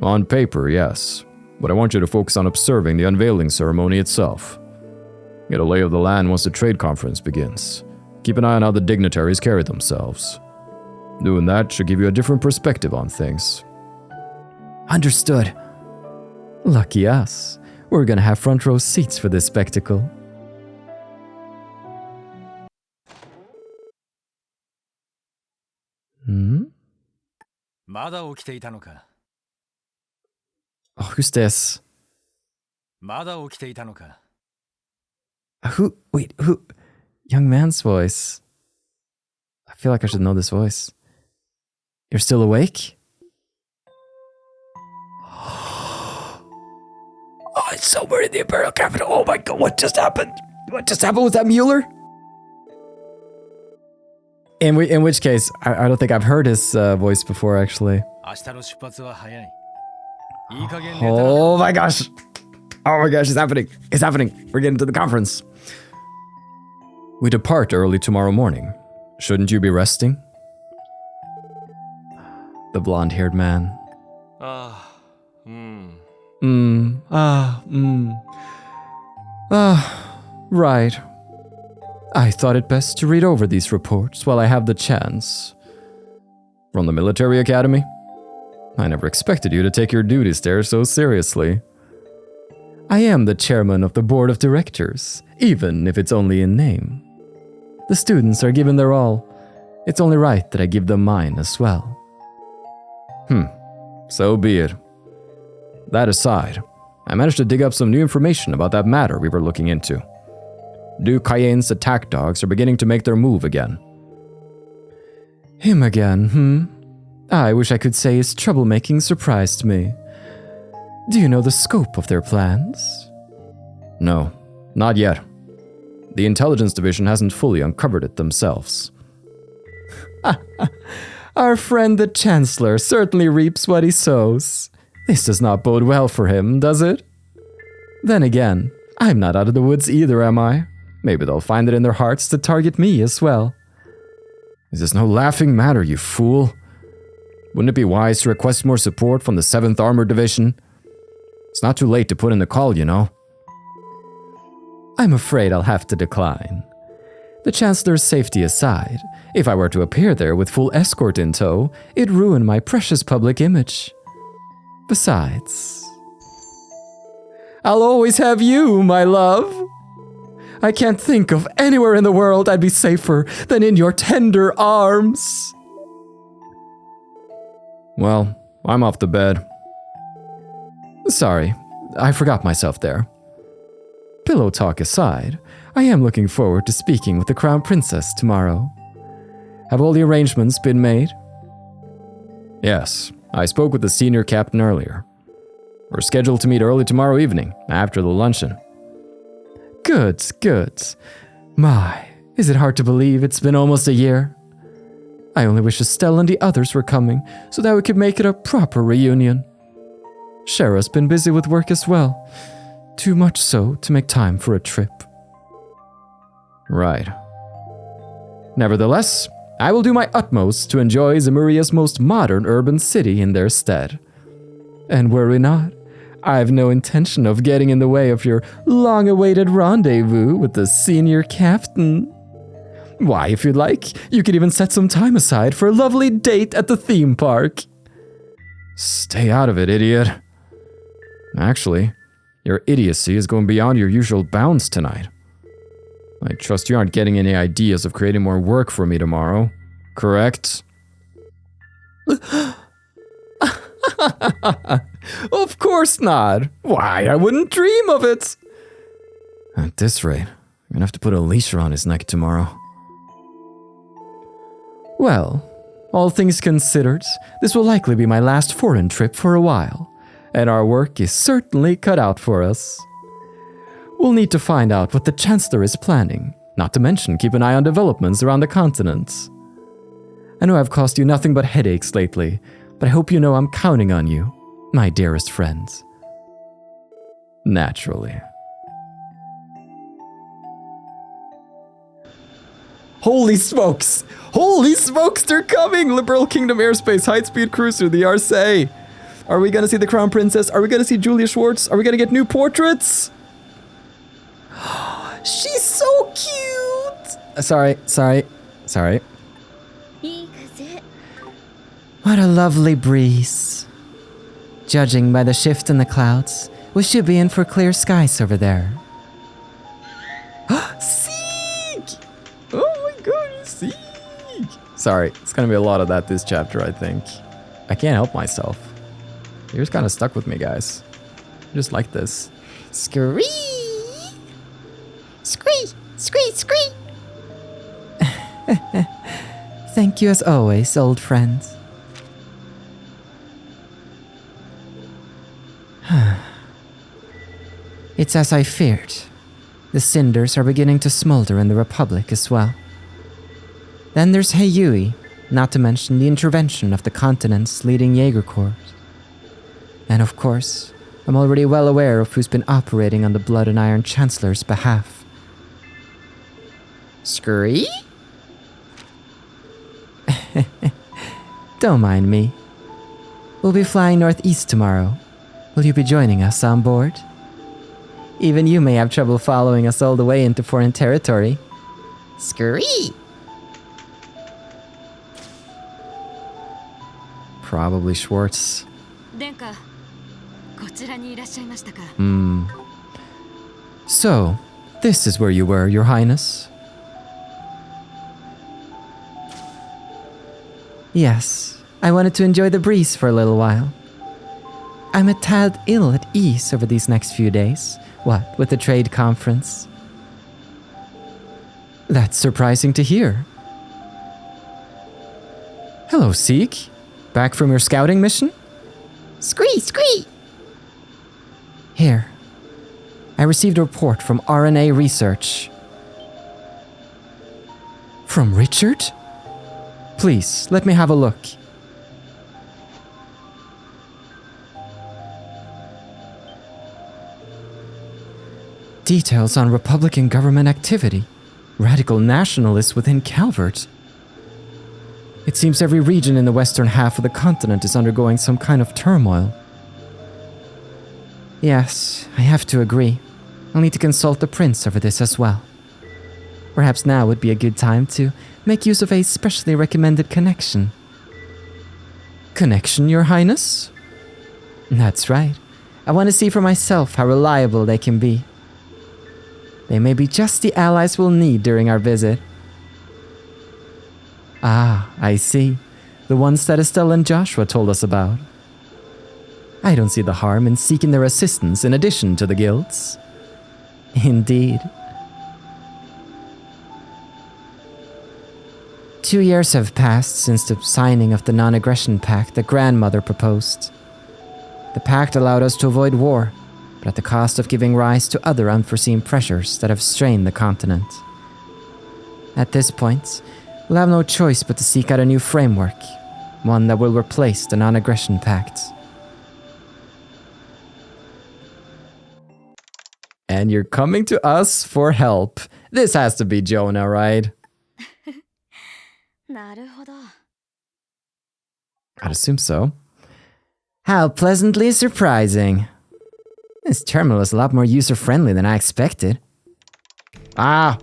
On paper, yes. But I want you to focus on observing the unveiling ceremony itself. Get a lay of the land once the trade conference begins. Keep an eye on how the dignitaries carry themselves. Doing that should give you a different perspective on things. Understood. Lucky us. We're gonna have front row seats for this spectacle. Oh, who's this? Who? Young man's voice. I feel like I should know this voice. You're still awake? Oh, it's somewhere in the Imperial capital. Oh my god, what just happened? What just happened? Was that Mueller? In which case, I don't think I've heard his voice before, actually. Oh my gosh. Oh my gosh, it's happening. It's happening. We're getting to the conference. We depart early tomorrow morning. Shouldn't you be resting? The blonde-haired man. Right. I thought it best to read over these reports while I have the chance. From the military academy? I never expected you to take your duties there so seriously. I am the chairman of the board of directors, even if it's only in name. The students are given their all. It's only right that I give them mine as well. So be it. That aside, I managed to dig up some new information about that matter we were looking into. Duke Cayenne's attack dogs are beginning to make their move again. Him again, I wish I could say his troublemaking surprised me. Do you know the scope of their plans? No, not yet. The intelligence division hasn't fully uncovered it themselves. Our friend the Chancellor certainly reaps what he sows. This does not bode well for him, does it? Then again, I'm not out of the woods either, am I? Maybe they'll find it in their hearts to target me as well. Is this no laughing matter, you fool? Wouldn't it be wise to request more support from the 7th Armored Division? It's not too late to put in the call, you know. I'm afraid I'll have to decline. The Chancellor's safety aside, if I were to appear there with full escort in tow, it'd ruin my precious public image. Besides, I'll always have you, my love. I can't think of anywhere in the world I'd be safer than in your tender arms. Well, I'm off to bed. Sorry, I forgot myself there. Pillow talk aside, I am looking forward to speaking with the Crown Princess tomorrow. Have all the arrangements been made? Yes, I spoke with the senior captain earlier. We're scheduled to meet early tomorrow evening, after the luncheon. Good, good. My, is it hard to believe it's been almost a year? I only wish Estelle and the others were coming, so that we could make it a proper reunion. Shara's been busy with work as well. Too much so to make time for a trip. Right. Nevertheless, I will do my utmost to enjoy Zemuria's most modern urban city in their stead. And worry not, I have no intention of getting in the way of your long-awaited rendezvous with the senior captain. Why, if you'd like, you could even set some time aside for a lovely date at the theme park. Stay out of it, idiot. Actually, your idiocy is going beyond your usual bounds tonight. I trust you aren't getting any ideas of creating more work for me tomorrow, correct? Of course not. Why, I wouldn't dream of it. At this rate, I'm gonna have to put a leash around his neck tomorrow. Well, all things considered, this will likely be my last foreign trip for a while, and our work is certainly cut out for us. We'll need to find out what the Chancellor is planning, not to mention keep an eye on developments around the continent. I know I've caused you nothing but headaches lately, but I hope you know I'm counting on you, my dearest friends. Naturally. Holy smokes! Holy smokes, they're coming! Liberal Kingdom Airspace, high-speed cruiser, the Arseille. Are we gonna see the Crown Princess? Are we gonna see Julia Schwartz? Are we gonna get new portraits? She's so cute! Sorry. What a lovely breeze. Judging by the shift in the clouds, we should be in for clear skies over there. Sieg! Oh my god, Sieg! Sorry, it's gonna be a lot of that this chapter, I think. I can't help myself. You're just kind of stuck with me, guys. Just like this. Scree! Scree! Scree! Scree! Thank you as always, old friends. It's as I feared. The cinders are beginning to smolder in the Republic as well. Then there's Heiyui, not to mention the intervention of the continent's leading Jaeger Corps. And of course, I'm already well aware of who's been operating on the Blood and Iron Chancellor's behalf. Scree? Don't mind me. We'll be flying northeast tomorrow. Will you be joining us on board? Even you may have trouble following us all the way into foreign territory. Scree! Probably Schwartz. So, this is where you were, Your Highness? Yes, I wanted to enjoy the breeze for a little while. I'm a tad ill at ease over these next few days. What, with the trade conference? That's surprising to hear. Hello, Seek. Back from your scouting mission? Scree, scree! Here. I received a report from RNA Research. From Richard? Please, let me have a look. Details on Republican government activity. Radical nationalists within Calvert. It seems every region in the western half of the continent is undergoing some kind of turmoil. Yes, I have to agree. I'll need to consult the prince over this as well. Perhaps now would be a good time to make use of a specially recommended connection. Connection, Your Highness? That's right. I want to see for myself how reliable they can be. They may be just the allies we'll need during our visit. Ah, I see. The ones that Estelle and Joshua told us about. I don't see the harm in seeking their assistance in addition to the guilds. Indeed. 2 years have passed since the signing of the non-aggression pact that grandmother proposed. The pact allowed us to avoid war, but at the cost of giving rise to other unforeseen pressures that have strained the continent. At this point, we'll have no choice but to seek out a new framework, one that will replace the non-aggression pact. And you're coming to us for help. This has to be Jonah, right? I'd assume so. How pleasantly surprising. This terminal is a lot more user-friendly than I expected. I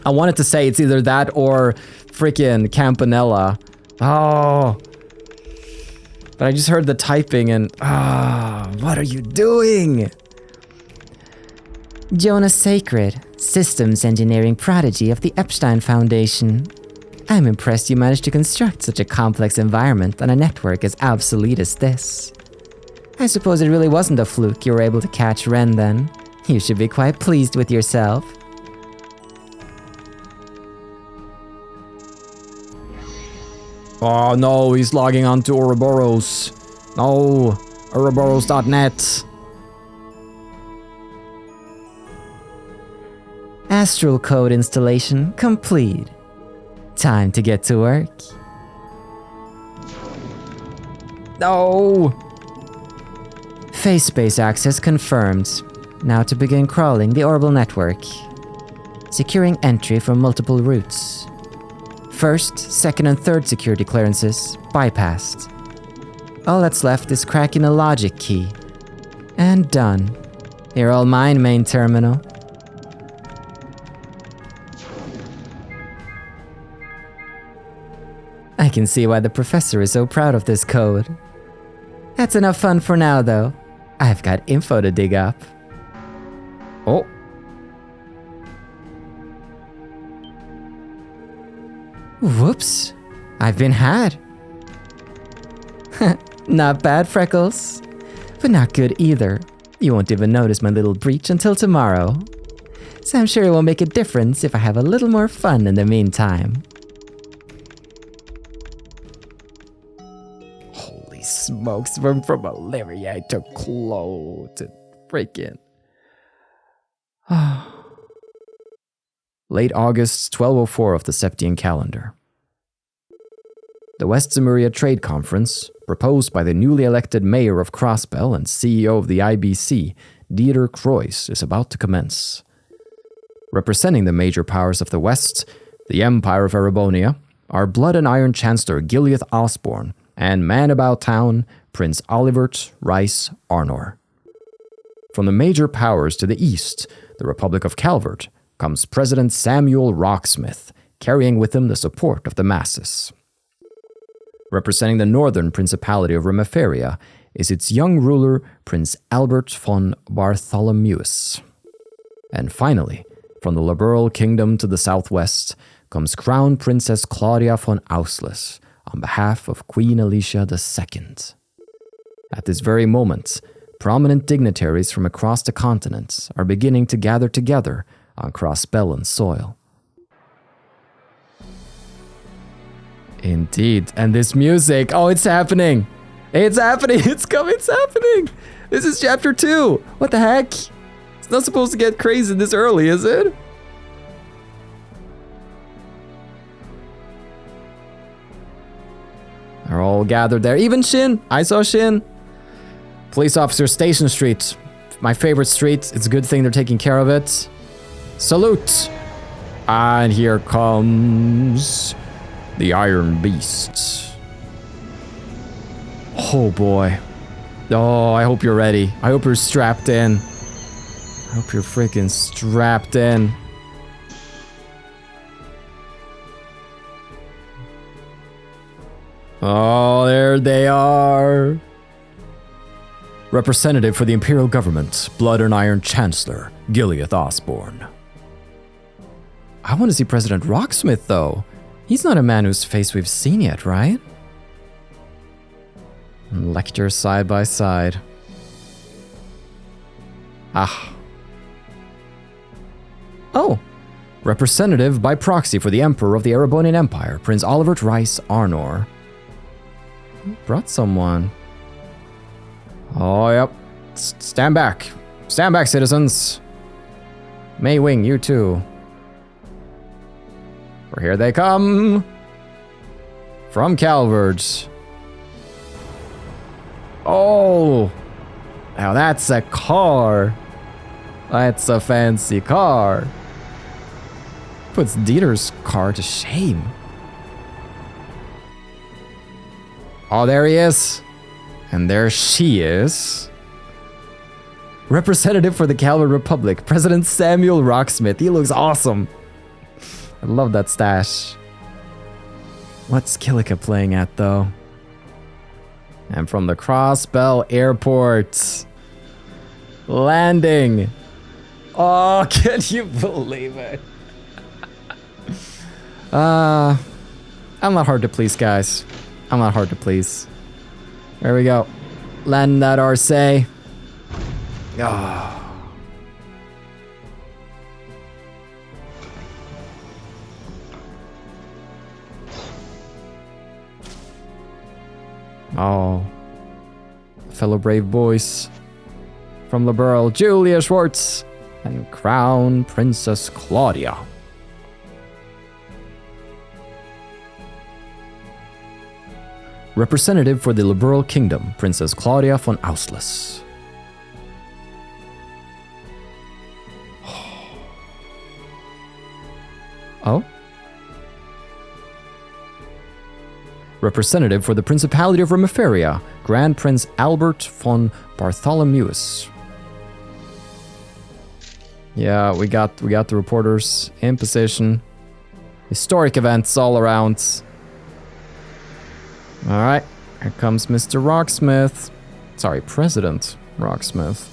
wanted to say it's either that or freaking Campanella. Oh. But I just heard the typing and... what are you doing? Jonah Sacred, systems engineering prodigy of the Epstein Foundation. I'm impressed you managed to construct such a complex environment on a network as obsolete as this. I suppose it really wasn't a fluke you were able to catch Ren then. You should be quite pleased with yourself. Oh no, he's logging on to Ouroboros. No, Ouroboros.net. Astral code installation complete. Time to get to work. No! Phase space access confirmed. Now to begin crawling the orbital network. Securing entry from multiple routes. First, second, and third security clearances bypassed. All that's left is cracking a logic key. And done. You're all mine, main terminal. I can see why the professor is so proud of this code. That's enough fun for now, though. I've got info to dig up. Oh. Whoops. I've been had. Not bad, Freckles. But not good either. You won't even notice my little breach until tomorrow. So I'm sure it will make a difference if I have a little more fun in the meantime. Holy smokes, from malaria to Clo to freaking... Late August, 1204 of the Septian calendar. The West Zemuria Trade Conference, proposed by the newly elected mayor of Crossbell and CEO of the IBC, Dieter Croix, is about to commence. Representing the major powers of the West, the Empire of Erebonia, are Blood and Iron Chancellor Gileath Osborne and man about town, Prince Olivert Rice Arnor. From the major powers to the east, the Republic of Calvert, comes President Samuel Rocksmith, carrying with him the support of the masses. Representing the northern Principality of Rimaferia is its young ruler, Prince Albert von Bartholomeus. And finally, from the Liberal Kingdom to the southwest, comes Crown Princess Claudia von Auslis, on behalf of Queen Alicia II. At this very moment, prominent dignitaries from across the continent are beginning to gather together on Crossbellan soil. Indeed, and this music, oh, it's happening! It's happening, it's coming, it's happening! This is chapter 2! What the heck? It's not supposed to get crazy this early, is it? They're all gathered there, even Shin! I saw Shin! Police officer Station Street. my favorite street. It's a good thing they're taking care of it. Salute! And here comes the Iron Beast. Oh boy. Oh, I hope you're ready. I hope you're strapped in. I hope you're freaking strapped in. Oh, there they are. Representative for the Imperial government, Blood and Iron Chancellor, Gilead Osborne. I want to see President Rocksmith, though. He's not a man whose face we've seen yet, right? Lecter side by side. Ah. Oh. Representative by proxy for the Emperor of the Erebonian Empire, Prince Oliver Rice Arnor. Brought someone. Oh, yep. Stand back. Stand back, citizens. May Wing, you too. For here they come. From Calvert. Oh. Now that's a car. That's a fancy car. Puts Dieter's car to shame. Oh, there he is. And there she is. Representative for the Calvert Republic, President Samuel Rocksmith. He looks awesome. I love that stash. What's Kilika playing at, though? And from the Crossbell Airport. Landing. Oh, can you believe it? I'm not hard to please, guys. I'm not hard to please. There we go. Land that Arseille. Oh. Oh. Fellow brave boys. From Liberal, Julia Schwartz. And Crown Princess Claudia. Representative for the Liberal Kingdom, Princess Claudia von Auslis. Oh? Representative for the Principality of Remiferia, Grand Prince Albert von Bartholomeus. Yeah, we got the reporters in position. Historic events all around. All right, here comes Mr. Rocksmith. Sorry, President Rocksmith.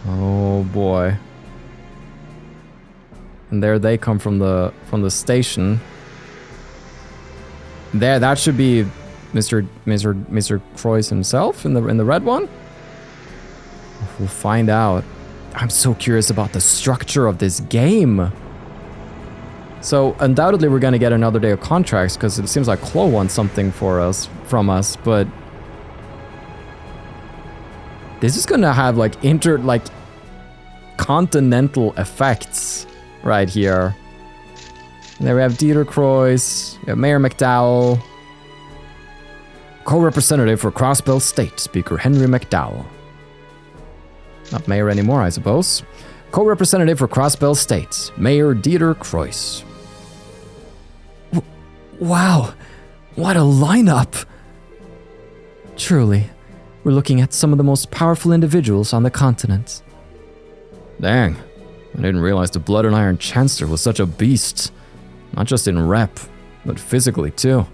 Oh boy. And there they come from the station. There, that should be Mr. Croix himself in the red one. We'll find out. I'm so curious about the structure of this game. So undoubtedly we're gonna get another day of contracts because it seems like Chloe wants something from us, but this is gonna have like continental effects right here. And there we have Dieter Croix, we have Mayor McDowell, co-representative for Crossbell State, Speaker Henry McDowell. Not mayor anymore, I suppose. Co-representative for Crossbell State, Mayor Dieter Croix. Wow, what a lineup! Truly, we're looking at some of the most powerful individuals on the continent. Dang, I didn't realize the Blood and Iron Chancellor was such a beast. Not just in rep, but physically too.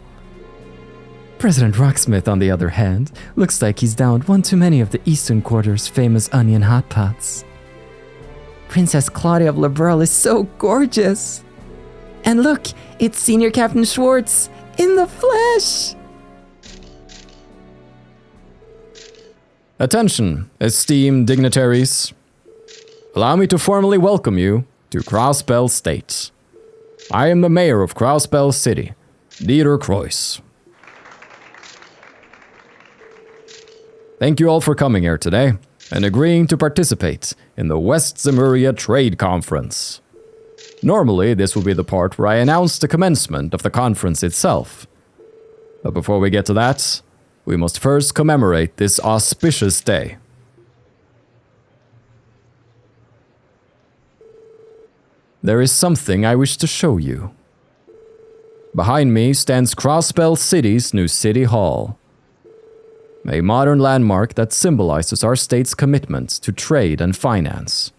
President Rocksmith, on the other hand, looks like he's downed one too many of the Eastern Quarter's famous onion hot pots. Princess Claudia of Liberal is so gorgeous. And look, it's Senior Captain Schwartz in the flesh. Attention, esteemed dignitaries. Allow me to formally welcome you to Crossbell State. I am the mayor of Crossbell City, Dieter Croix. Thank you all for coming here today and agreeing to participate in the West Zemuria Trade Conference. Normally, this will be the part where I announce the commencement of the conference itself. But before we get to that, we must first commemorate this auspicious day. There is something I wish to show you. Behind me stands Crossbell City's new City Hall, a modern landmark that symbolizes our state's commitment to trade and finance.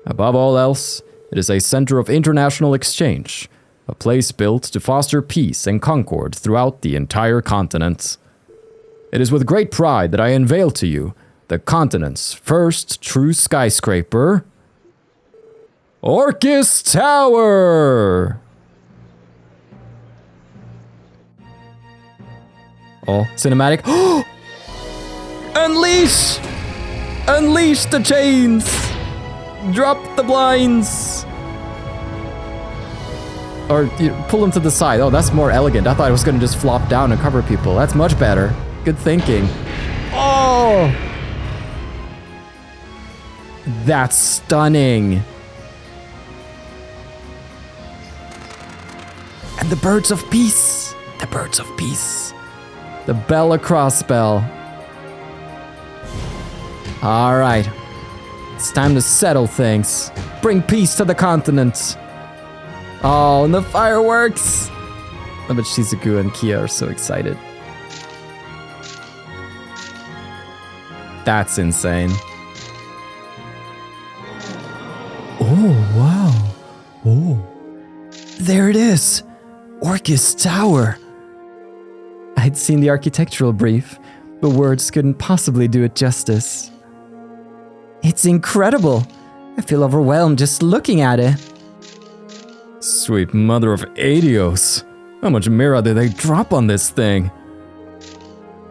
Above all else, it is a center of international exchange, a place built to foster peace and concord throughout the entire continent. It is with great pride that I unveil to you the continent's first true skyscraper, Orchis Tower! Oh, cinematic. Unleash! Unleash the chains! Drop the blinds! Or pull them to the side. Oh, that's more elegant. I thought it was going to just flop down and cover people. That's much better. Good thinking. Oh! That's stunning. And the birds of peace. The birds of peace. The Bella Crossbell. All right. It's time to settle things. Bring peace to the continent. Oh, and the fireworks. I bet Shizuku and Kia are so excited. That's insane. Oh, wow. Oh. There it is. Orchis Tower. I'd seen the architectural brief, but words couldn't possibly do it justice. It's incredible. I feel overwhelmed just looking at it. Sweet mother of Adios. How much mirror did they drop on this thing?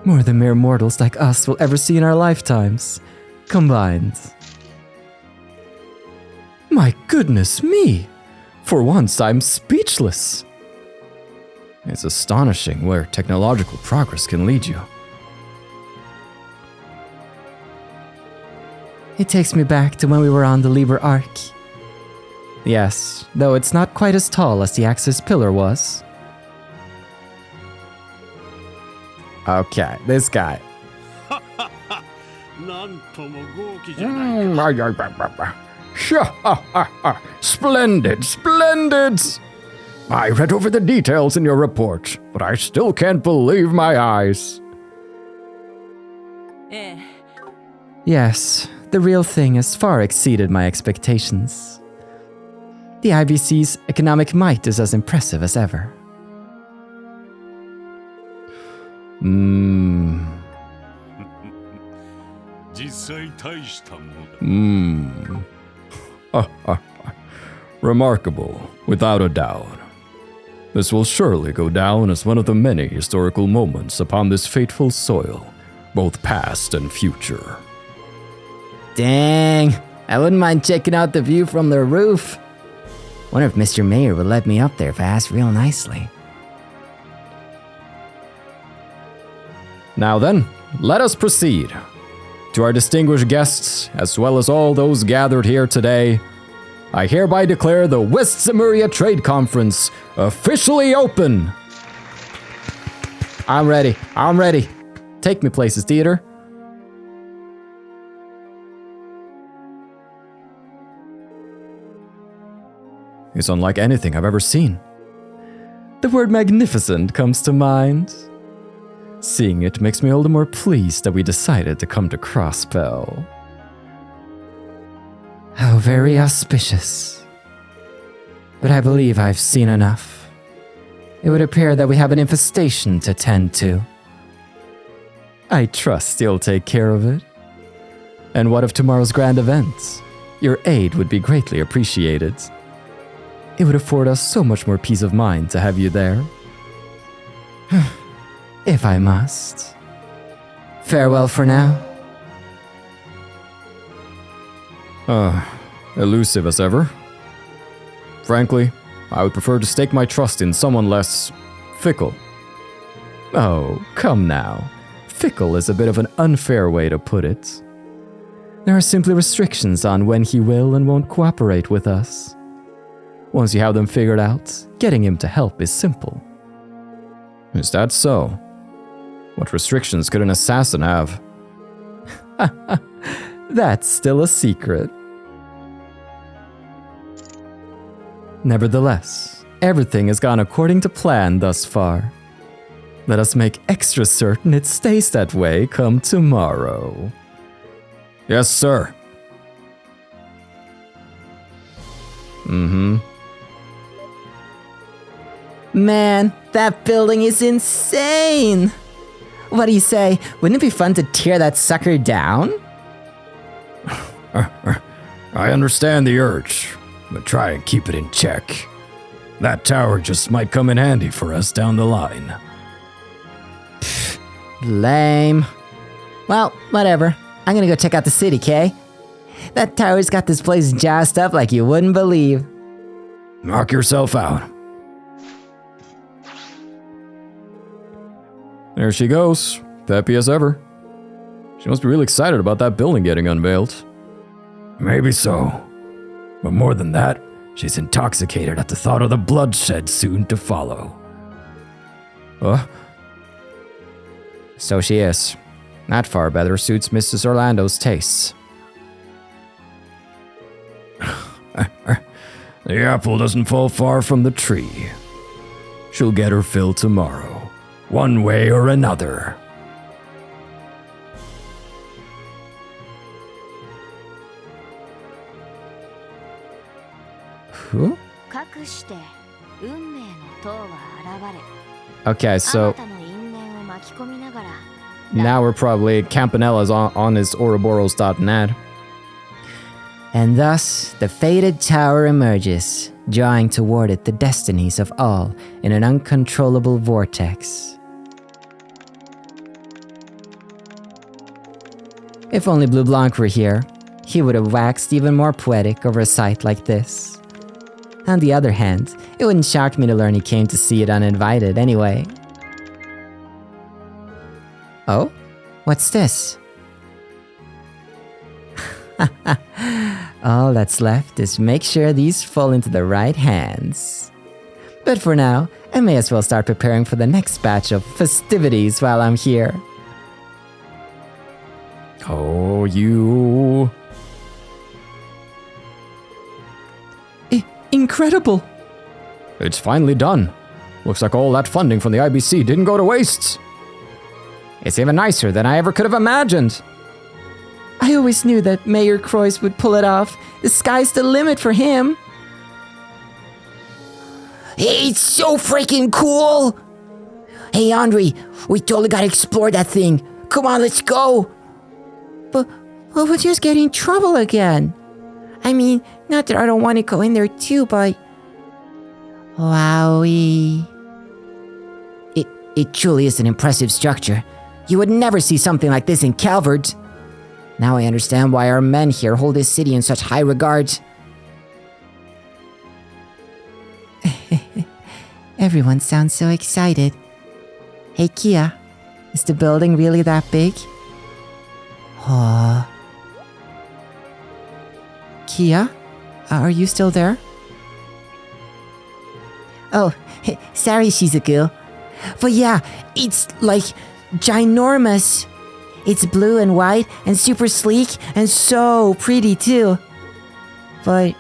More than mere mortals like us will ever see in our lifetimes, combined. My goodness me! For once, I'm speechless. It's astonishing where technological progress can lead you. It takes me back to when we were on the Liber Arc. Yes, though it's not quite as tall as the Axis Pillar was. Okay, this guy. Splendid, splendid! I read over the details in your report, but I still can't believe my eyes. Yes, the real thing has far exceeded my expectations. The IVC's economic might is as impressive as ever. Remarkable, without a doubt. This will surely go down as one of the many historical moments upon this fateful soil, both past and future. Dang, I wouldn't mind checking out the view from the roof. Wonder if Mr. Mayor would let me up there if I asked real nicely. Now then, let us proceed. To our distinguished guests, as well as all those gathered here today, I hereby declare the West Zemuria Trade Conference officially open. I'm ready. I'm ready. Take me places, theater. It's unlike anything I've ever seen. The word magnificent comes to mind. Seeing it makes me all the more pleased that we decided to come to Crossbell. How very auspicious. But I believe I've seen enough. It would appear that we have an infestation to tend to. I trust you'll take care of it. And what of tomorrow's grand event? Your aid would be greatly appreciated. It would afford us so much more peace of mind to have you there. If I must. Farewell for now. Elusive as ever. Frankly, I would prefer to stake my trust in someone less fickle. Oh, come now. Fickle is a bit of an unfair way to put it. There are simply restrictions on when he will and won't cooperate with us. Once you have them figured out, getting him to help is simple. Is that so? What restrictions could an assassin have? That's still a secret. Nevertheless, everything has gone according to plan thus far. Let us make extra certain it stays that way come tomorrow. Yes, sir. Man, that building is insane! What do you say? Wouldn't it be fun to tear that sucker down? I understand the urge, but try and keep it in check. That tower just might come in handy for us down the line. Lame. Well, whatever. I'm gonna go check out the city, Kay? That tower's got this place jazzed up like you wouldn't believe. Knock yourself out. There she goes, peppy as ever. She must be really excited about that building getting unveiled. Maybe so. But more than that, she's intoxicated at the thought of the bloodshed soon to follow. So she is. That far better suits Mrs. Orlando's tastes. The apple doesn't fall far from the tree. She'll get her fill tomorrow, one way or another. Who? Okay, so now we're probably Campanella's on his Ouroboros.net. And thus, the fated tower emerges, drawing toward it the destinies of all in an uncontrollable vortex. If only Blue Blanc were here, he would have waxed even more poetic over a sight like this. On the other hand, it wouldn't shock me to learn he came to see it uninvited anyway. Oh? What's this? All that's left is make sure these fall into the right hands. But for now, I may as well start preparing for the next batch of festivities while I'm here. Oh, you... Incredible! It's finally done. Looks like all that funding from the IBC didn't go to waste. It's even nicer than I ever could have imagined. I always knew that Mayor Croix would pull it off. The sky's the limit for him. It's so freaking cool! Hey, Andre, we totally gotta explore that thing. Come on, let's go! But we'll just get in trouble again. I mean, not that I don't want to go in there too, but... Wowie. It truly is an impressive structure. You would never see something like this in Calvert. Now I understand why our men here hold this city in such high regard. Everyone sounds so excited. Hey, Kia, is the building really that big? Kia? Are you still there? Oh, sorry, Shizuku. But yeah, it's like ginormous. It's blue and white and super sleek and so pretty too. But...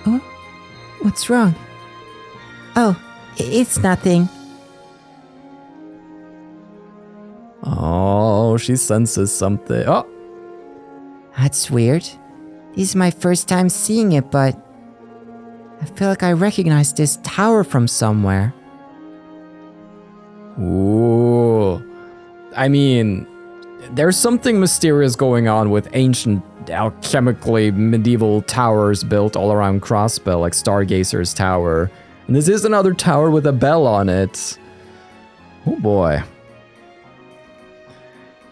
Oh? What's wrong? Oh, it's nothing. Oh, she senses something. Oh! That's weird. This is my first time seeing it, but... I feel like I recognize this tower from somewhere. Ooh. I mean, there's something mysterious going on with ancient, alchemically medieval towers built all around Crossbell, like Stargazer's Tower. And this is another tower with a bell on it. Oh boy.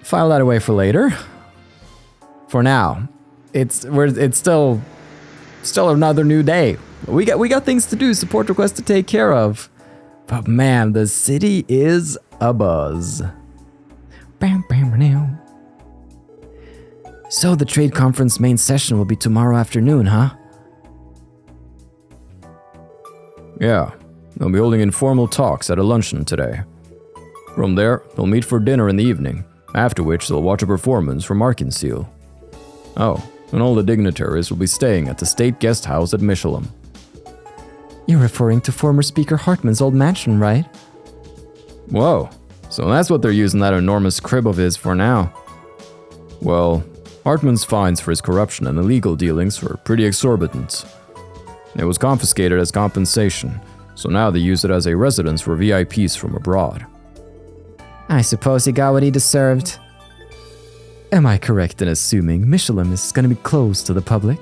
File that away for later. For now, it's still another new day. We got things to do, support requests to take care of. But man, the city is abuzz. So the trade conference main session will be tomorrow afternoon, huh? Yeah, they'll be holding informal talks at a luncheon today. From there, they'll meet for dinner in the evening, after which they'll watch a performance from Arseille. Oh, and all the dignitaries will be staying at the state guest house at Michelin. You're referring to former Speaker Hartman's old mansion, right? Whoa, so that's what they're using that enormous crib of his for now. Well, Hartman's fines for his corruption and illegal dealings were pretty exorbitant. It was confiscated as compensation, so now they use it as a residence for VIPs from abroad. I suppose he got what he deserved. Am I correct in assuming Michelin is going to be closed to the public?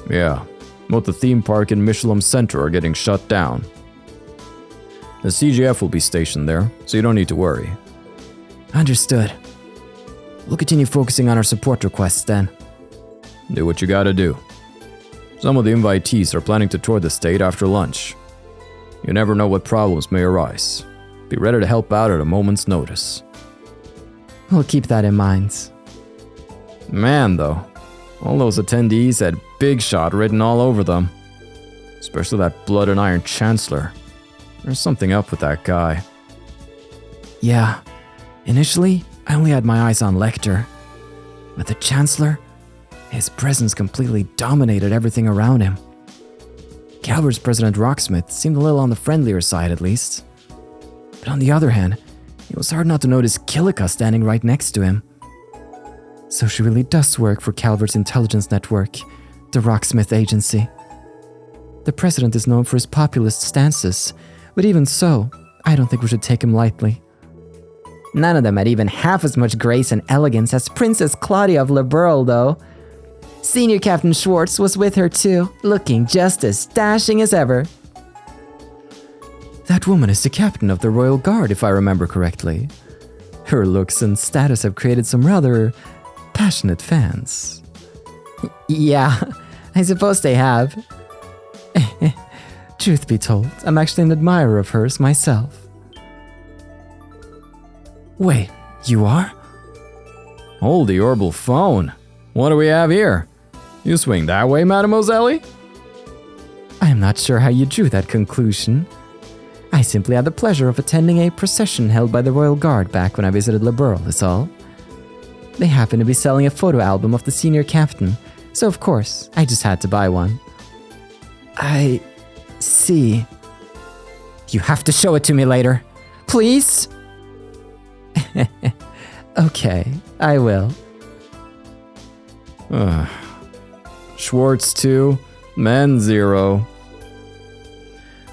Yeah, both the theme park and Michelin Center are getting shut down. The CGF will be stationed there, so you don't need to worry. Understood. We'll continue focusing on our support requests then. Do what you gotta do. Some of the invitees are planning to tour the state after lunch. You never know what problems may arise. Be ready to help out at a moment's notice. We'll keep that in mind. Man, though, all those attendees had Big Shot written all over them. Especially that Blood and Iron Chancellor. There's something up with that guy. Yeah, initially, I only had my eyes on Lecter. But the Chancellor, his presence completely dominated everything around him. Calvert's President Rocksmith seemed a little on the friendlier side, at least. But on the other hand, it was hard not to notice Kilika standing right next to him. So she really does work for Calvert's intelligence network, the Rocksmith Agency. The President is known for his populist stances, but even so, I don't think we should take him lightly. None of them had even half as much grace and elegance as Princess Claudia of Liberl, though. Senior Captain Schwartz was with her too, looking just as dashing as ever. That woman is the captain of the Royal Guard, if I remember correctly. Her looks and status have created some rather passionate fans. Yeah, I suppose they have. Truth be told, I'm actually an admirer of hers myself. Wait, you are? Hold the orbital phone. What do we have here? You swing that way, Mademoiselle? I am not sure how you drew that conclusion. I simply had the pleasure of attending a procession held by the Royal Guard back when I visited Liberl, is all. They happened to be selling a photo album of the senior captain, so of course, I just had to buy one. I see. You have to show it to me later. Please? Okay, I will. Schwartz 2, men 0.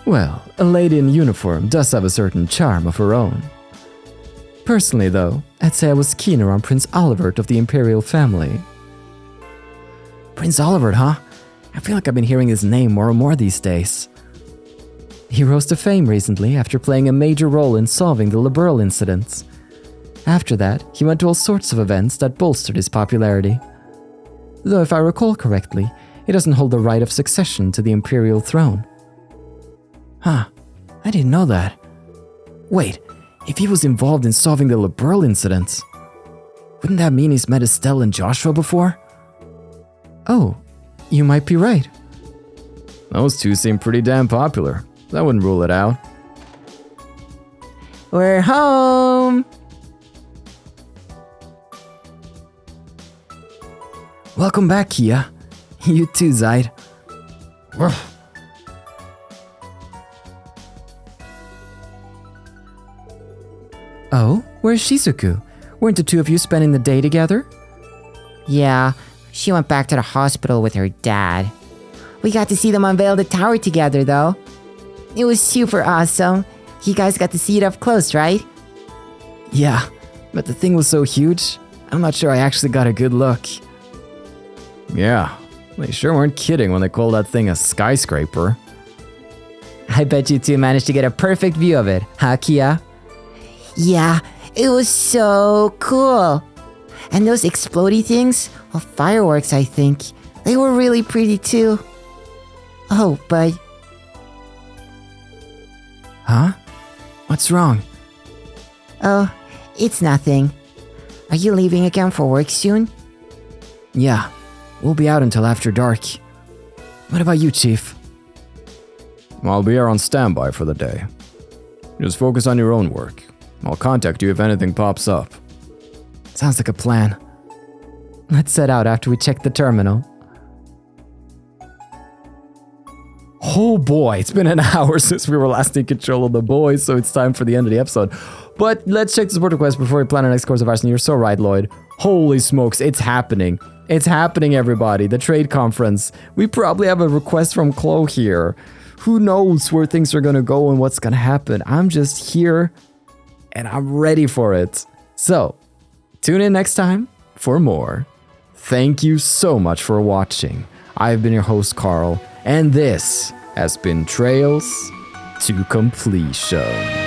Well, a lady in uniform does have a certain charm of her own. Personally, though, I'd say I was keener on Prince Olivert of the Imperial family. Prince Olivert, huh? I feel like I've been hearing his name more and more these days. He rose to fame recently after playing a major role in solving the Liberl incidents. After that, he went to all sorts of events that bolstered his popularity. Though if I recall correctly, he doesn't hold the right of succession to the Imperial throne. Huh, I didn't know that. Wait, if he was involved in solving the Liberl incidents, wouldn't that mean he's met Estelle and Joshua before? Oh, you might be right. Those two seem pretty damn popular. That wouldn't rule it out. We're home! Welcome back, Kia. You too, Zaid. Oh, where's Shizuku? Weren't the two of you spending the day together? Yeah, she went back to the hospital with her dad. We got to see them unveil the tower together, though. It was super awesome. You guys got to see it up close, right? Yeah, but the thing was so huge, I'm not sure I actually got a good look. Yeah, they sure weren't kidding when they called that thing a skyscraper. I bet you two managed to get a perfect view of it, huh, Kia? Yeah, it was so cool. And those explodey things, well, fireworks, I think. They were really pretty too. Oh, but... Huh? What's wrong? Oh, it's nothing. Are you leaving again for work soon? Yeah, we'll be out until after dark. What about you, Chief? I'll be here on standby for the day. Just focus on your own work. I'll contact you if anything pops up. Sounds like a plan. Let's set out after we check the terminal. Oh boy, it's been an hour since we were last in control of the boys, so it's time for the end of the episode. But let's check the support request before we plan our next course of Arseille. You're so right, Lloyd. Holy smokes, it's happening. It's happening, everybody. The trade conference. We probably have a request from TLoH here. Who knows where things are going to go and what's going to happen. I'm just here and I'm ready for it. So, tune in next time for more. Thank you so much for watching. I've been your host, Carl, and this has been Trails to Completion.